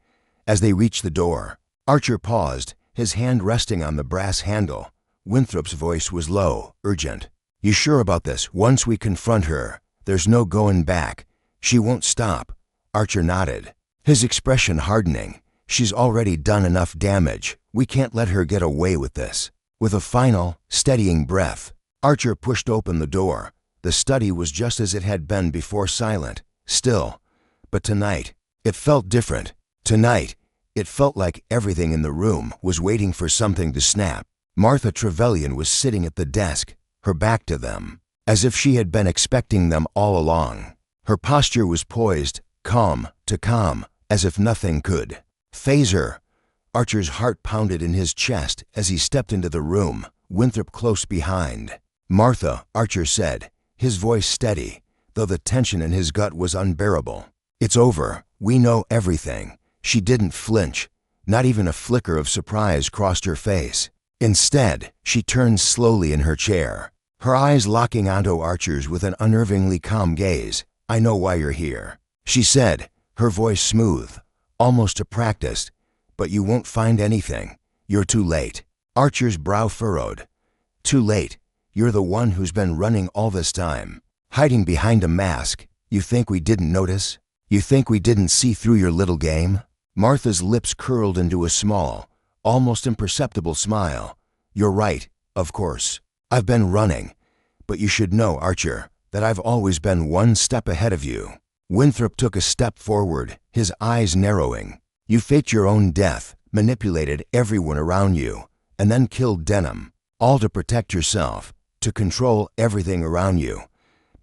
As they reached the door, Archer paused, his hand resting on the brass handle. Winthrop's voice was low, urgent. "You sure about this? Once we confront her, there's no going back. She won't stop." Archer nodded, his expression hardening. "She's already done enough damage. We can't let her get away with this." With a final, steadying breath, Archer pushed open the door. The study was just as it had been before, silent, still. But tonight, it felt different. Tonight, it felt like everything in the room was waiting for something to snap. Martha Trevelyan was sitting at the desk, her back to them, as if she had been expecting them all along. Her posture was poised, calm, as if nothing could faze her. Archer's heart pounded in his chest as he stepped into the room, Winthrop close behind. "Martha," Archer said, his voice steady, though the tension in his gut was unbearable. "It's over. We know everything." She didn't flinch. Not even a flicker of surprise crossed her face. Instead, she turned slowly in her chair, her eyes locking onto Archer's with an unnervingly calm gaze. "I know why you're here," she said, her voice smooth, almost a practiced. "But you won't find anything. You're too late." Archer's brow furrowed. "Too late? You're the one who's been running all this time, hiding behind a mask. You think we didn't notice? You think we didn't see through your little game?" Martha's lips curled into a small, almost imperceptible smile. "You're right, of course. I've been running. But you should know, Archer, that I've always been one step ahead of you." Winthrop took a step forward, his eyes narrowing. "You faked your own death, manipulated everyone around you, and then killed Denham, all to protect yourself, to control everything around you.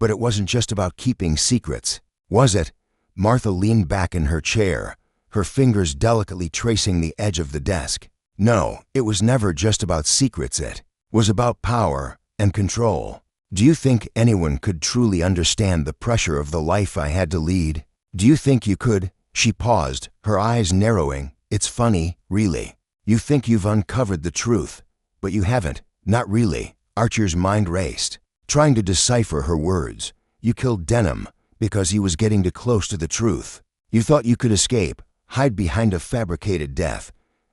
But it wasn't just about keeping secrets, was it?" Martha leaned back in her chair, her fingers delicately tracing the edge of the desk. "No, it was never just about secrets. It was about power and control. Do you think anyone could truly understand the pressure of the life I had to lead? Do you think you could?" She paused, her eyes narrowing. "It's funny, really. You think you've uncovered the truth, but you haven't. Not really." Archer's mind raced, trying to decipher her words. "You killed Denham because he was getting too close to the truth. You thought you could escape, hide behind a fabricated death.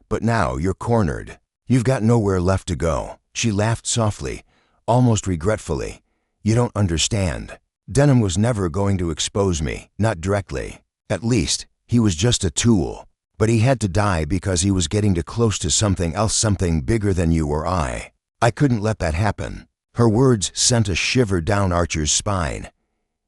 But now you're cornered. You've got nowhere left to go." She laughed softly, almost regretfully. "You don't understand. Denham was never going to expose me, not directly. At least, he was just a tool. But he had to die because he was getting too close to something else, something bigger than you or I. I couldn't let that happen." Her words sent a shiver down Archer's spine.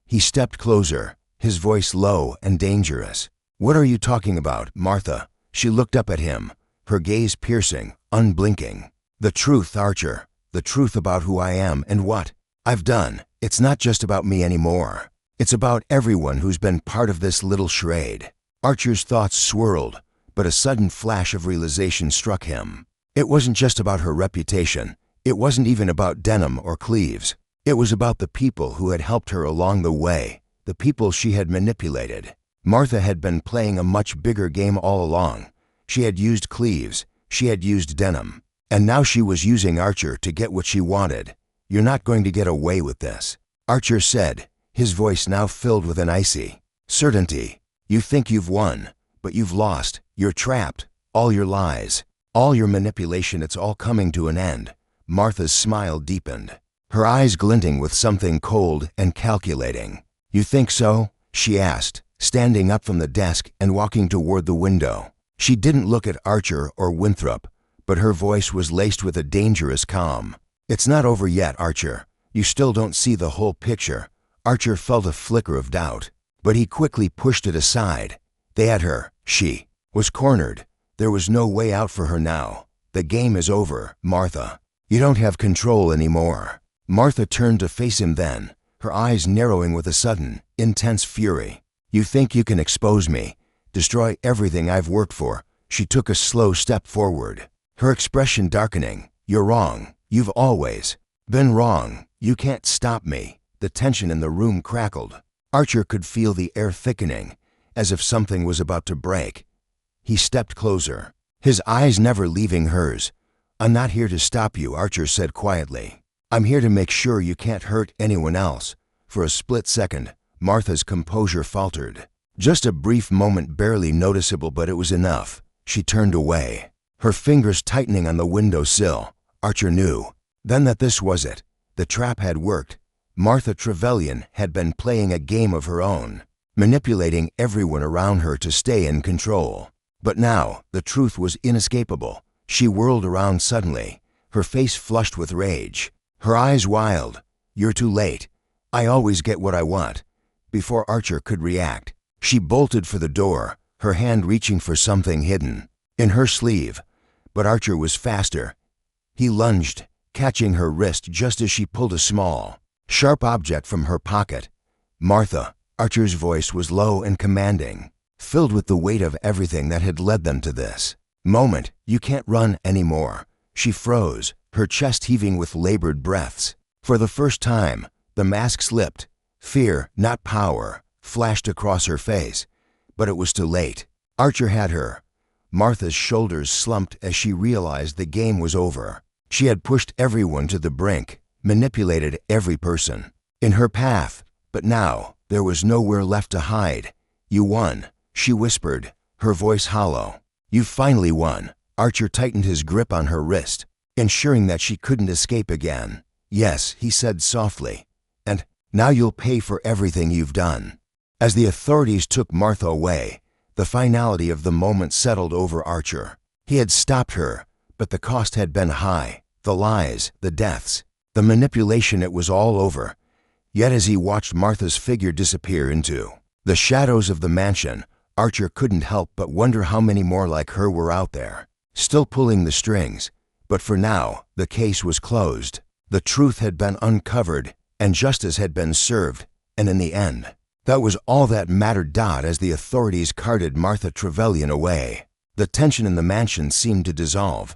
He stepped closer, his voice low and dangerous. "What are you talking about, Martha?" She looked up at him, her gaze piercing, unblinking. "The truth, Archer. The truth about who I am and what I've done. It's not just about me anymore. It's about everyone who's been part of this little charade." Archer's thoughts swirled, but a sudden flash of realization struck him. It wasn't just about her reputation. It wasn't even about Denham or Cleves. It was about the people who had helped her along the way, the people she had manipulated. Martha had been playing a much bigger game all along. She had used Cleves, she had used Denham, and now she was using Archer to get what she wanted. "You're not going to get away with this," Archer said, his voice now filled with an icy certainty. "You think you've won, but you've lost. You're trapped. All your lies, all your manipulation, it's all coming to an end." Martha's smile deepened, her eyes glinting with something cold and calculating. "You think so?" she asked, standing up from the desk and walking toward the window. She didn't look at Archer or Winthrop, but her voice was laced with a dangerous calm. "It's not over yet, Archer. You still don't see the whole picture." Archer felt a flicker of doubt, but he quickly pushed it aside. They had her. She was cornered. There was no way out for her now. "The game is over, Martha. You don't have control anymore." Martha turned to face him then, her eyes narrowing with a sudden, intense fury. "You think you can expose me, destroy everything I've worked for?" She took a slow step forward, her expression darkening. "You're wrong. You've always been wrong. You can't stop me." The tension in the room crackled. Archer could feel the air thickening, as if something was about to break. He stepped closer, his eyes never leaving hers. "I'm not here to stop you," Archer said quietly. "I'm here to make sure you can't hurt anyone else." For a split second, Martha's composure faltered. Just a brief moment, barely noticeable, but it was enough. She turned away, her fingers tightening on the windowsill. Archer knew then that this was it. The trap had worked. Martha Trevelyan had been playing a game of her own, manipulating everyone around her to stay in control. But now, the truth was inescapable. She whirled around suddenly, her face flushed with rage, her eyes wild. "You're too late. I always get what I want." Before Archer could react, she bolted for the door, her hand reaching for something hidden in her sleeve. But Archer was faster. He lunged, catching her wrist just as she pulled a small, sharp object from her pocket. "Martha," Archer's voice was low and commanding, filled with the weight of everything that had led them to this moment. "You can't run anymore." She froze, her chest heaving with labored breaths. For the first time, the mask slipped. Fear, not power, flashed across her face. But it was too late. Archer had her. Martha's shoulders slumped as she realized the game was over. She had pushed everyone to the brink, manipulated every person in her path, but now there was nowhere left to hide. "You won," she whispered, her voice hollow. "You finally won." Archer tightened his grip on her wrist, ensuring that she couldn't escape again. "Yes," he said softly, "and now you'll pay for everything you've done." As the authorities took Martha away, the finality of the moment settled over Archer. He had stopped her, but the cost had been high. The lies, the deaths, the manipulation, it was all over. Yet as he watched Martha's figure disappear into the shadows of the mansion, Archer couldn't help but wonder how many more like her were out there, still pulling the strings. But for now, the case was closed. The truth had been uncovered, and justice had been served, and in the end, that was all that mattered. As the authorities carted Martha Trevelyan away, the tension in the mansion seemed to dissolve.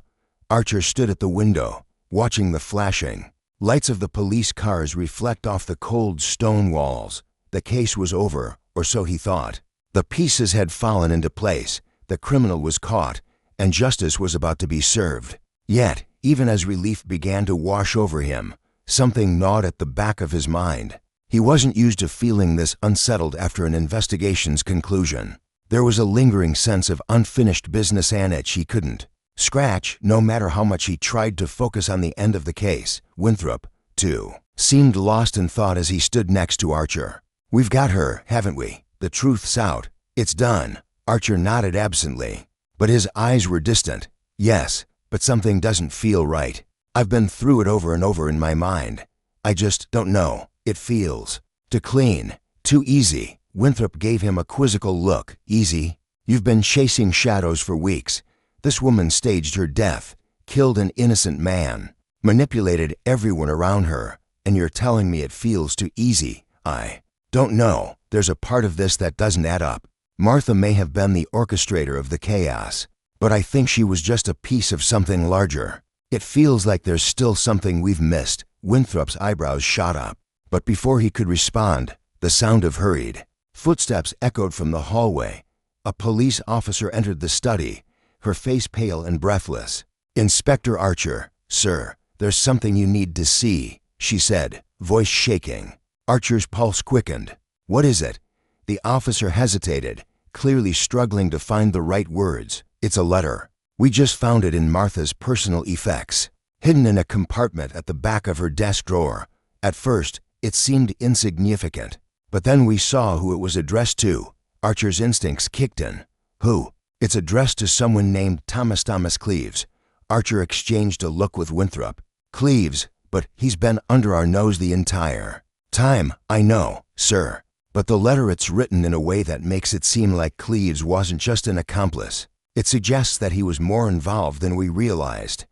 Archer stood at the window, watching the flashing lights of the police cars reflect off the cold stone walls. The case was over, or so he thought. The pieces had fallen into place, the criminal was caught, and justice was about to be served. Yet, even as relief began to wash over him, something gnawed at the back of his mind. He wasn't used to feeling this unsettled after an investigation's conclusion. There was a lingering sense of unfinished business, an itch he couldn't scratch, no matter how much he tried to focus on the end of the case. Winthrop, too, seemed lost in thought as he stood next to Archer. "We've got her, haven't we? The truth's out. It's done." Archer nodded absently, but his eyes were distant. Yes, but something doesn't feel right. I've been through it over and over in my mind. I just don't know. It feels too clean, too easy. Winthrop gave him a quizzical look. Easy? You've been chasing shadows for weeks. This woman staged her death, killed an innocent man, manipulated everyone around her, and you're telling me it feels too easy. I don't know. There's a part of this that doesn't add up. Martha may have been the orchestrator of the chaos, but I think she was just a piece of something larger. It feels like there's still something we've missed. Winthrop's eyebrows shot up, but before he could respond, the sound of hurried footsteps echoed from the hallway. A police officer entered the study, her face pale and breathless. "Inspector Archer, sir, there's something you need to see," she said, voice shaking. Archer's pulse quickened. "What is it?" The officer hesitated, clearly struggling to find the right words. "It's a letter. We just found it in Martha's personal effects, hidden in a compartment at the back of her desk drawer. At first, it seemed insignificant, but then we saw who it was addressed to." Archer's instincts kicked in. "Who?" "It's addressed to someone named Thomas Cleves." Archer exchanged a look with Winthrop. "Cleves, but he's been under our nose the entire time." "I know, sir. But the letter, it's written in a way that makes it seem like Cleves wasn't just an accomplice. It suggests that he was more involved than we realized."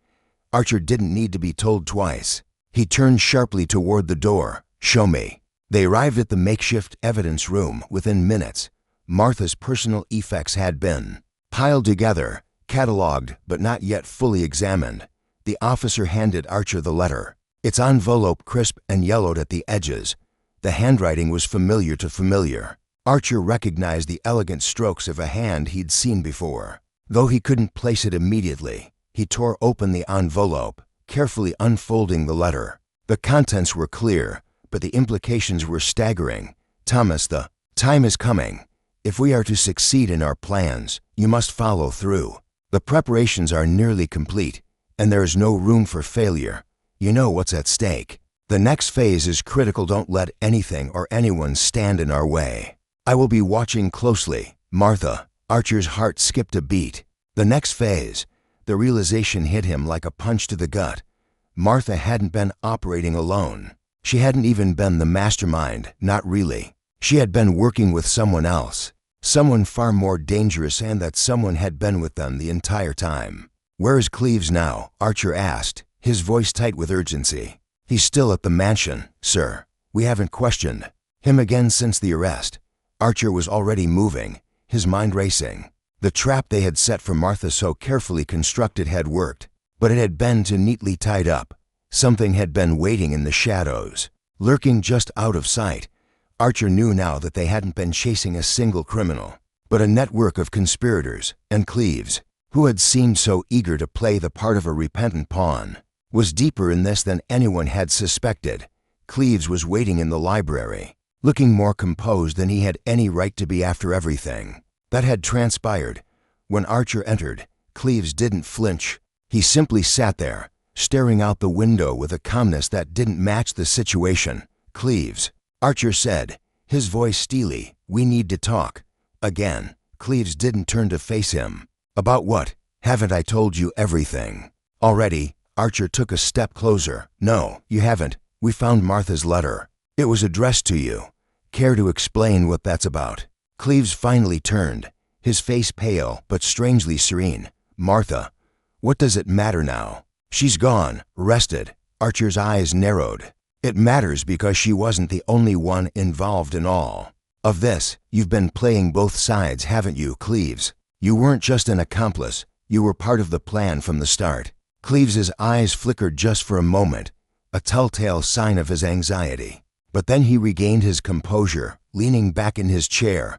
Archer didn't need to be told twice. He turned sharply toward the door. "Show me." They arrived at the makeshift evidence room within minutes. Martha's personal effects had been piled together, cataloged, but not yet fully examined. The officer handed Archer the letter. Its envelope crisp and yellowed at the edges. The handwriting was familiar to familiar. Archer recognized the elegant strokes of a hand he'd seen before. Though he couldn't place it immediately, he tore open the envelope, carefully unfolding the letter. The contents were clear, but the implications were staggering. "Thomas, the time is coming. If we are to succeed in our plans, you must follow through. The preparations are nearly complete, and there is no room for failure. You know what's at stake. The next phase is critical. Don't let anything or anyone stand in our way. I will be watching closely." "Martha." Archer's heart skipped a beat. The next phase. The realization hit him like a punch to the gut. Martha hadn't been operating alone. She hadn't even been the mastermind, not really. She had been working with someone else, someone far more dangerous, and that someone had been with them the entire time. "Where is Cleves now?" Archer asked, his voice tight with urgency. "He's still at the mansion, sir. We haven't questioned him again since the arrest." Archer was already moving, his mind racing. The trap they had set for Martha, so carefully constructed, had worked, but it had been too neatly tied up. Something had been waiting in the shadows, lurking just out of sight. Archer knew now that they hadn't been chasing a single criminal, but a network of conspirators, and Cleves, who had seemed so eager to play the part of a repentant pawn, was deeper in this than anyone had suspected. Cleves was waiting in the library, looking more composed than he had any right to be after everything that had transpired. When Archer entered, Cleves didn't flinch. He simply sat there, staring out the window with a calmness that didn't match the situation. "Cleves," Archer said, his voice steely, "we need to talk." Again, Cleves didn't turn to face him. "About what? Haven't I told you everything already?" Archer took a step closer. "No, you haven't. We found Martha's letter. It was addressed to you. Care to explain what that's about?" Cleves finally turned, his face pale but strangely serene. "Martha, what does it matter now? She's gone, arrested." Archer's eyes narrowed. "It matters because she wasn't the only one involved in all of this. You've been playing both sides, haven't you, Cleves? You weren't just an accomplice. You were part of the plan from the start." Cleves's eyes flickered just for a moment, a telltale sign of his anxiety. But then he regained his composure, leaning back in his chair.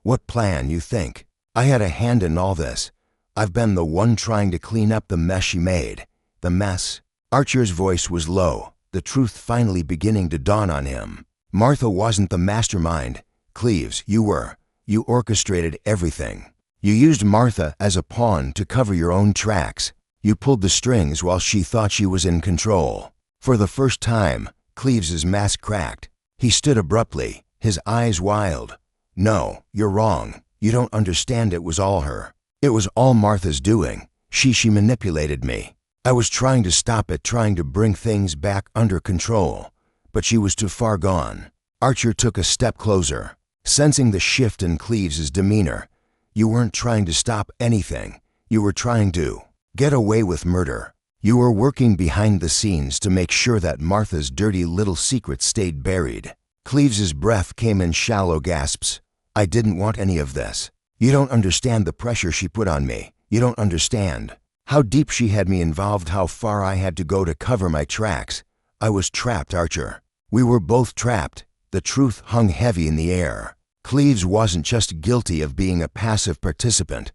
"What plan, you think? I had a hand in all this. I've been the one trying to clean up the mess she made." "The mess?" Archer's voice was low, the truth finally beginning to dawn on him. "Martha wasn't the mastermind. Cleves, you were. You orchestrated everything. You used Martha as a pawn to cover your own tracks. You pulled the strings while she thought she was in control." For the first time, Cleves's mask cracked. He stood abruptly, his eyes wild. "No, you're wrong. You don't understand, it was all her. It was all Martha's doing. She manipulated me. I was trying to stop it, trying to bring things back under control. But she was too far gone. Archer took a step closer, sensing the shift in Cleves' demeanor. You weren't trying to stop anything. You were trying to get away with murder. You were working behind the scenes to make sure that Martha's dirty little secret stayed buried. Cleves' breath came in shallow gasps. I didn't want any of this. You don't understand the pressure she put on me. You don't understand how deep she had me involved, how far I had to go to cover my tracks. I was trapped, Archer. We were both trapped. The truth hung heavy in the air. Cleves wasn't just guilty of being a passive participant.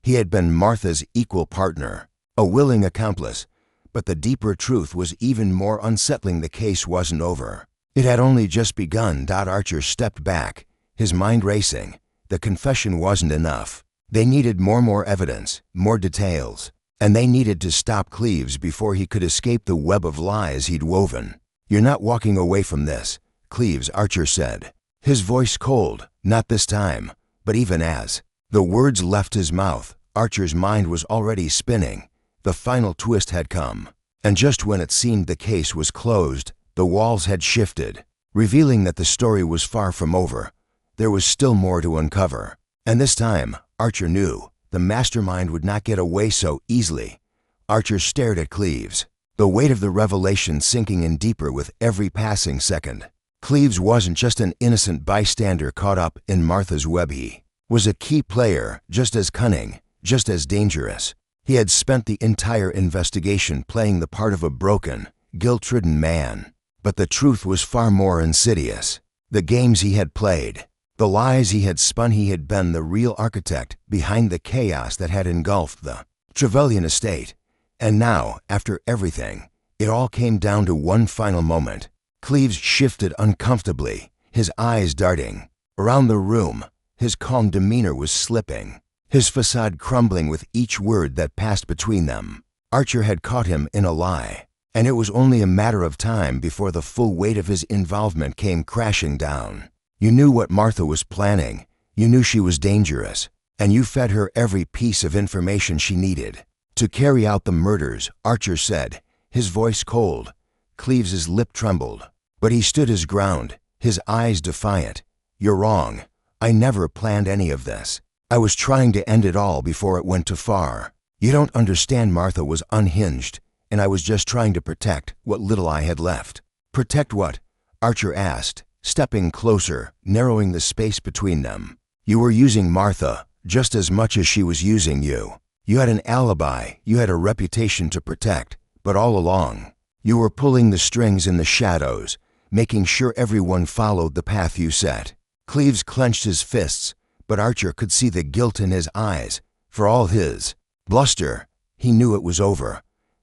He had been Martha's equal partner, a willing accomplice. But the deeper truth was even more unsettling. The case wasn't over. It had only just begun. Archer stepped back, his mind racing. The confession wasn't enough. They needed more evidence, more details. And they needed to stop Cleves before he could escape the web of lies he'd woven. You're not walking away from this, Cleves, Archer said. His voice cold. Not this time. But even as the words left his mouth, Archer's mind was already spinning. The final twist had come. And just when it seemed the case was closed, the walls had shifted, revealing that the story was far from over. There was still more to uncover. And this time, Archer knew, the mastermind would not get away so easily. Archer stared at Cleves, the weight of the revelation sinking in deeper with every passing second. Cleves wasn't just an innocent bystander caught up in Martha's web. He was a key player, just as cunning, just as dangerous. He had spent the entire investigation playing the part of a broken, guilt-ridden man. But the truth was far more insidious. The games he had played, the lies he had spun, he had been the real architect behind the chaos that had engulfed the Trevelyan estate. And now, after everything, it all came down to one final moment. Cleves shifted uncomfortably, his eyes darting around the room. His calm demeanor was slipping, his facade crumbling with each word that passed between them. Archer had caught him in a lie, and it was only a matter of time before the full weight of his involvement came crashing down. You knew what Martha was planning. You knew she was dangerous, and you fed her every piece of information she needed to carry out the murders, Archer said, his voice cold. Cleves' lip trembled, but he stood his ground, his eyes defiant. You're wrong. I never planned any of this. I was trying to end it all before it went too far. You don't understand. Martha was unhinged, and I was just trying to protect what little I had left. Protect what? Archer asked, stepping closer, narrowing the space between them. You were using Martha just as much as she was using you. You had an alibi, you had a reputation to protect, but all along, you were pulling the strings in the shadows, making sure everyone followed the path you set. Cleves clenched his fists, but Archer could see the guilt in his eyes. For all his bluster, he knew it was over.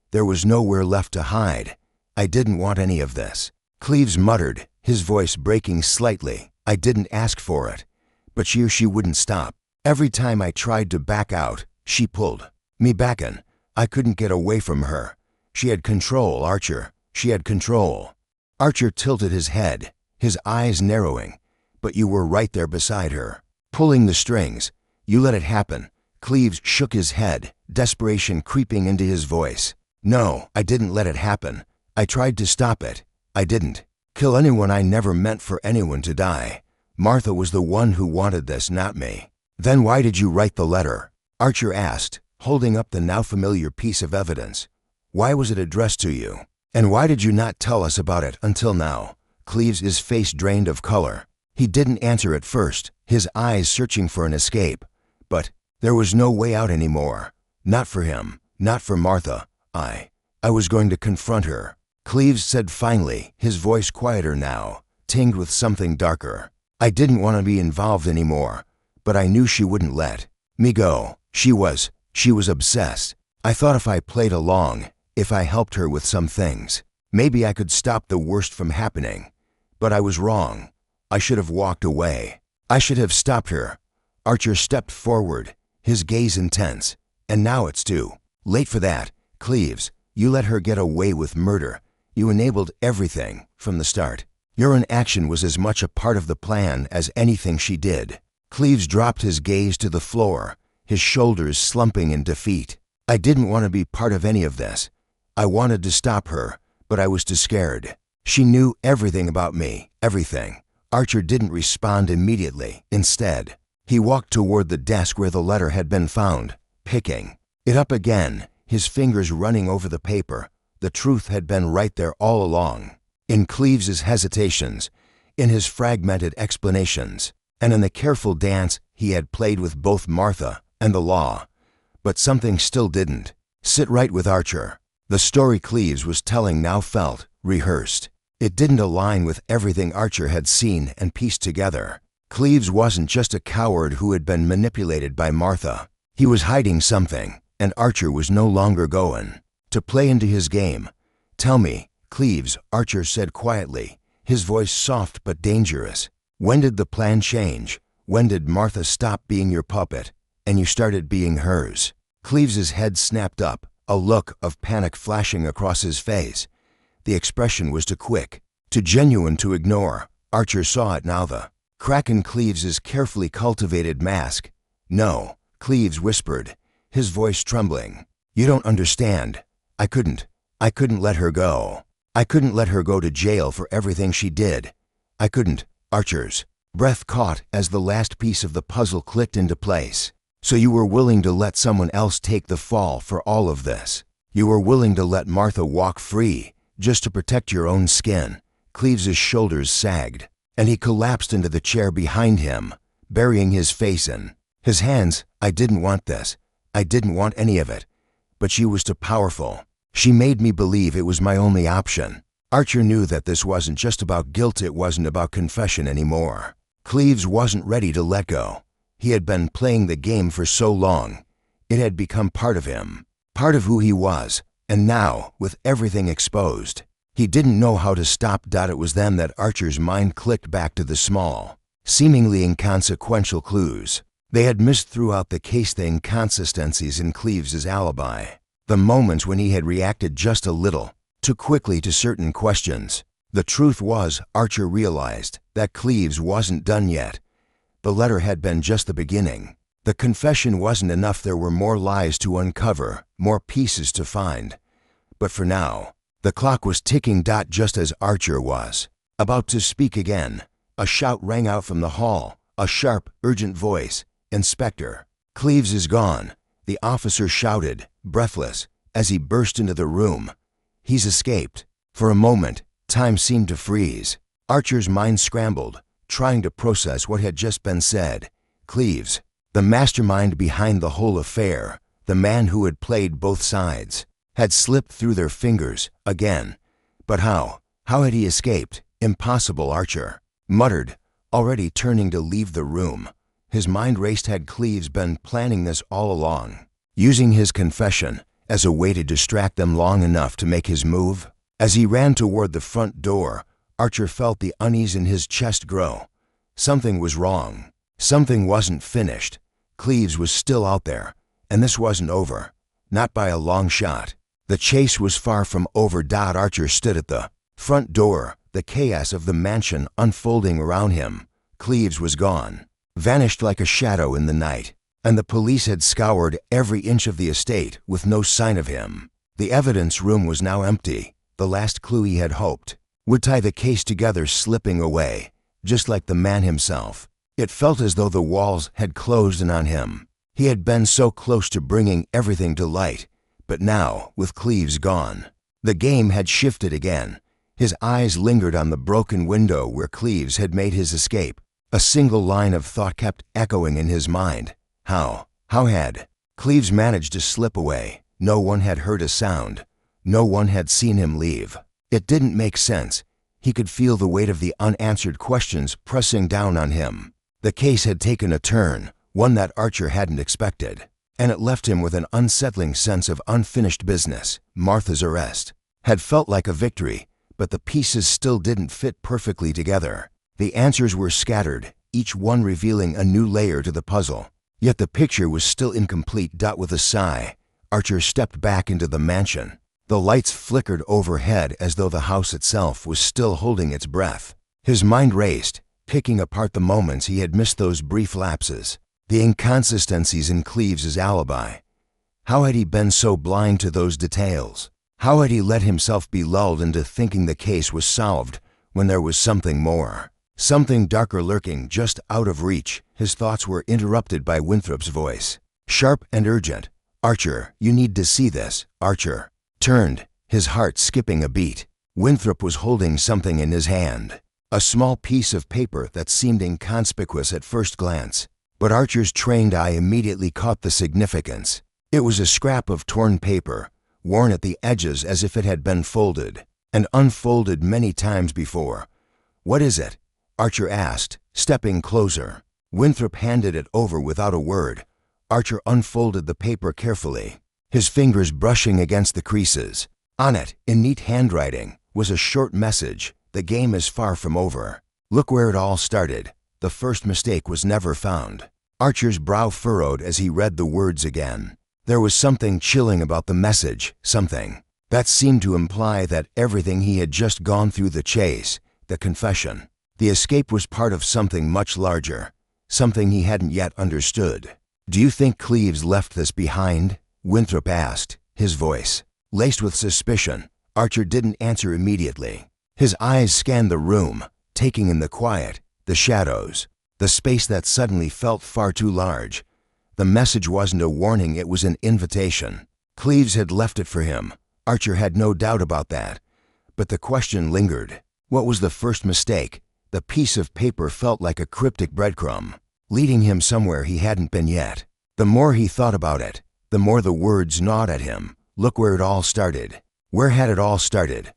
There was nowhere left to hide. I didn't want any of this. Cleves muttered, his voice breaking slightly. I didn't ask for it. But she wouldn't stop. Every time I tried to back out, she pulled me back in. I couldn't get away from her. She had control, Archer. She had control. Archer tilted his head, his eyes narrowing. But you were right there beside her, pulling the strings. You let it happen. Cleves shook his head, desperation creeping into his voice. No, I didn't let it happen. I tried to stop it. I didn't kill anyone. I never meant for anyone to die. Martha was the one who wanted this, not me. Then why did you write the letter? Archer asked, holding up the now familiar piece of evidence. Why was it addressed to you? And why did you not tell us about it until now? Cleves' face drained of color. He didn't answer at first, his eyes searching for an escape. But there was no way out anymore. Not for him, not for Martha. I was going to confront her. Cleves said finally, his voice quieter now, tinged with something darker. I didn't want to be involved anymore, but I knew she wouldn't let me go. She was obsessed. I thought if I played along, if I helped her with some things, maybe I could stop the worst from happening. But I was wrong. I should have walked away. I should have stopped her. Archer stepped forward, his gaze intense. And now it's too late for that. Cleves, you let her get away with murder. You enabled everything from the start. Your inaction was as much a part of the plan as anything she did. Cleves dropped his gaze to the floor, his shoulders slumping in defeat. I didn't want to be part of any of this. I wanted to stop her, but I was too scared. She knew everything about me, everything. Archer didn't respond immediately. Instead, he walked toward the desk where the letter had been found, picking it up again, his fingers running over the paper. The truth had been right there all along. In Cleves's hesitations, in his fragmented explanations, and in the careful dance he had played with both Martha and the law. But something still didn't sit right with Archer. The story Cleves was telling now felt rehearsed. It didn't align with everything Archer had seen and pieced together. Cleves wasn't just a coward who had been manipulated by Martha. He was hiding something, and Archer was no longer going to play into his game. "Tell me, Cleves," Archer said quietly, his voice soft but dangerous. "When did the plan change? When did Martha stop being your puppet, and you started being hers?" Cleves's head snapped up, a look of panic flashing across his face. The expression was too quick, too genuine to ignore. Archer saw it now, the crack in Cleves's carefully cultivated mask. "No," Cleves whispered, his voice trembling. "You don't understand. I couldn't let her go. I couldn't let her go to jail for everything she did. I couldn't." Archer's breath caught as the last piece of the puzzle clicked into place. "So you were willing to let someone else take the fall for all of this? You were willing to let Martha walk free, just to protect your own skin?" Cleves's shoulders sagged, and he collapsed into the chair behind him, burying his face in his hands. "I didn't want this. I didn't want any of it. But she was too powerful. She made me believe it was my only option." Archer knew that this wasn't just about guilt, it wasn't about confession anymore. Cleves wasn't ready to let go. He had been playing the game for so long. It had become part of him, part of who he was, and now, with everything exposed, he didn't know how to stop. It was then that Archer's mind clicked back to the small, seemingly inconsequential clues they had missed throughout the case, the inconsistencies in Cleves's alibi, the moments when he had reacted just a little too quickly to certain questions. The truth was, Archer realized that Cleves wasn't done yet. The letter had been just the beginning. The confession wasn't enough. There were more lies to uncover, more pieces to find. But for now, the clock was ticking. Just as Archer was about to speak again, a shout rang out from the hall, a sharp, urgent voice. "Inspector, Cleves is gone," the officer shouted, breathless, as he burst into the room. "He's escaped." For a moment, time seemed to freeze. Archer's mind scrambled, trying to process what had just been said. Cleves, the mastermind behind the whole affair, the man who had played both sides, had slipped through their fingers again. But how? How had he escaped? "Impossible," Archer muttered, already turning to leave the room. His mind raced. Had Cleves been planning this all along, using his confession as a way to distract them long enough to make his move? As he ran toward the front door, Archer felt the unease in his chest grow. Something was wrong. Something wasn't finished. Cleves was still out there, and this wasn't over. Not by a long shot. The chase was far from over. Archer stood at the front door, the chaos of the mansion unfolding around him. Cleves was gone, vanished like a shadow in the night, and the police had scoured every inch of the estate with no sign of him. The evidence room was now empty. The last clue he had hoped would tie the case together slipping away, just like the man himself. It felt as though the walls had closed in on him. He had been so close to bringing everything to light, but now, with Cleves gone, the game had shifted again. His eyes lingered on the broken window where Cleves had made his escape. A single line of thought kept echoing in his mind. How had Cleves managed to slip away? No one had heard a sound. No one had seen him leave. It didn't make sense. He could feel the weight of the unanswered questions pressing down on him. The case had taken a turn, one that Archer hadn't expected, and it left him with an unsettling sense of unfinished business. Martha's arrest had felt like a victory, but the pieces still didn't fit perfectly together. The answers were scattered, each one revealing a new layer to the puzzle. Yet the picture was still incomplete. With a sigh, Archer stepped back into the mansion. The lights flickered overhead as though the house itself was still holding its breath. His mind raced. picking apart the moments he had missed, those brief lapses, the inconsistencies in Cleve's alibi. How had he been so blind to those details? How had he let himself be lulled into thinking the case was solved when there was something more, something darker lurking just out of reach? His thoughts were interrupted by Winthrop's voice, sharp and urgent. "Archer, you need to see this." Archer turned, his heart skipping a beat. Winthrop was holding something in his hand, a small piece of paper that seemed inconspicuous at first glance, but Archer's trained eye immediately caught the significance. It was a scrap of torn paper, worn at the edges as if it had been folded and unfolded many times before. "What is it?" Archer asked, stepping closer. Winthrop handed it over without a word. Archer unfolded the paper carefully, his fingers brushing against the creases. On it, in neat handwriting, was a short message: "The game is far from over. Look where it all started. The first mistake was never found." Archer's brow furrowed as he read the words again. There was something chilling about the message, something that seemed to imply that everything he had just gone through, the chase, the confession, the escape, was part of something much larger, something he hadn't yet understood. "Do you think Cleves left this behind?" Winthrop asked, his voice laced with suspicion. Archer didn't answer immediately. His eyes scanned the room, taking in the quiet, the shadows, the space that suddenly felt far too large. The message wasn't a warning, it was an invitation. Cleves had left it for him. Archer had no doubt about that. But the question lingered. What was the first mistake? The piece of paper felt like a cryptic breadcrumb, leading him somewhere he hadn't been yet. The more he thought about it, the more the words gnawed at him. Look where it all started. Where had it all started?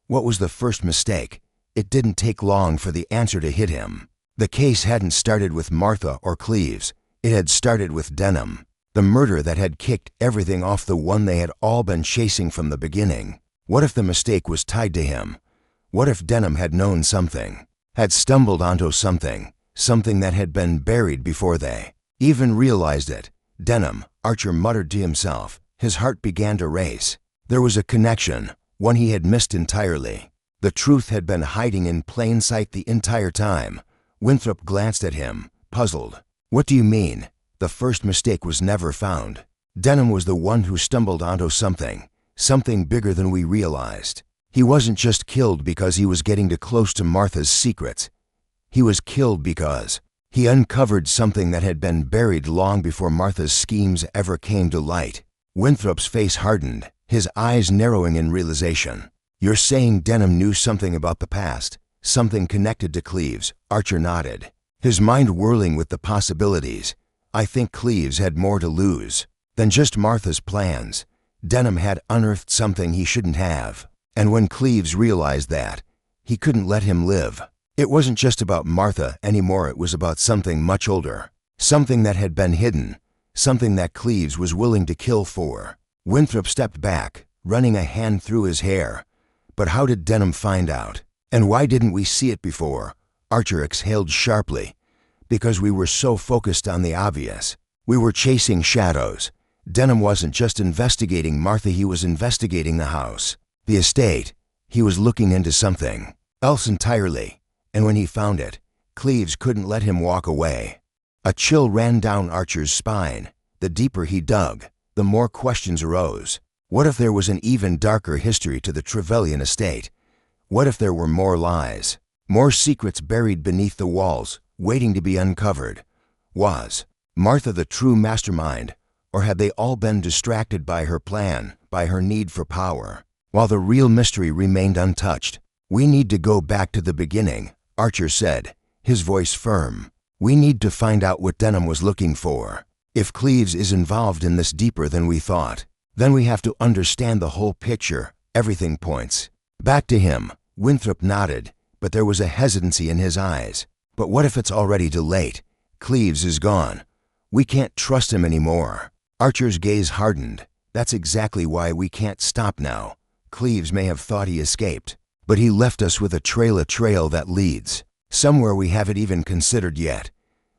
What was the first mistake? It didn't take long for the answer to hit him. The case hadn't started with Martha or Cleves. It had started with Denham, the murder that had kicked everything off, the one they had all been chasing from the beginning. What if the mistake was tied to him? What if Denham had known something, had stumbled onto something that had been buried before they even realized it? Denham, Archer muttered to himself. His heart began to race. There was a connection, one he had missed entirely. The truth had been hiding in plain sight the entire time. Winthrop glanced at him, puzzled. "What do you mean? The first mistake was never found." Denham was the one who stumbled onto something bigger than we realized. He wasn't just killed because he was getting too close to Martha's secrets. He was killed because he uncovered something that had been buried long before Martha's schemes ever came to light. Winthrop's face hardened, his eyes narrowing in realization. "You're saying Denham knew something about the past, something connected to Cleves?" Archer nodded, his mind whirling with the possibilities. "I think Cleves had more to lose than just Martha's plans. Denham had unearthed something he shouldn't have, and when Cleves realized that, he couldn't let him live. It wasn't just about Martha anymore, it was about something much older, something that had been hidden, something that Cleves was willing to kill for." Winthrop stepped back, running a hand through his hair. "But how did Denham find out? And why didn't we see it before?" Archer exhaled sharply. "Because we were so focused on the obvious. We were chasing shadows. Denham wasn't just investigating Martha, he was investigating the house, the estate. He was looking into something else entirely. And when he found it, Cleves couldn't let him walk away." A chill ran down Archer's spine. The deeper he dug, the more questions arose. What if there was an even darker history to the Trevelyan estate? What if there were more lies, more secrets buried beneath the walls, waiting to be uncovered? Was Martha the true mastermind, or had they all been distracted by her plan, by her need for power? While the real mystery remained untouched. "We need to go back to the beginning," Archer said, his voice firm. "We need to find out what Denham was looking for. If Cleves is involved in this deeper than we thought, then we have to understand the whole picture. Everything points back to him." Winthrop nodded, but there was a hesitancy in his eyes. "But what if it's already too late? Cleves is gone. We can't trust him anymore." Archer's gaze hardened. "That's exactly why we can't stop now. Cleves may have thought he escaped, but he left us with a trail that leads somewhere we haven't even considered yet.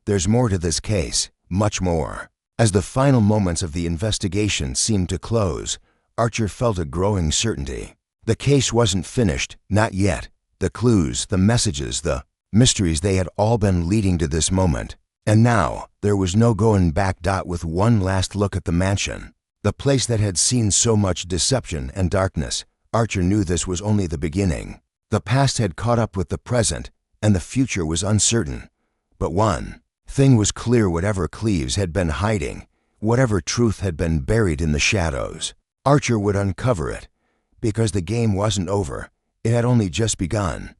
There's more to this case, much more." As the final moments of the investigation seemed to close, Archer felt a growing certainty. The case wasn't finished, not yet. The clues, the messages, the Mysteries they had all been leading to this moment. And now, there was no going back. With one last look at the mansion, the place that had seen so much deception and darkness, Archer knew this was only the beginning. The past had caught up with the present, and the future was uncertain. But one thing was clear: whatever Cleves had been hiding, whatever truth had been buried in the shadows, Archer would uncover it, because the game wasn't over. It had only just begun.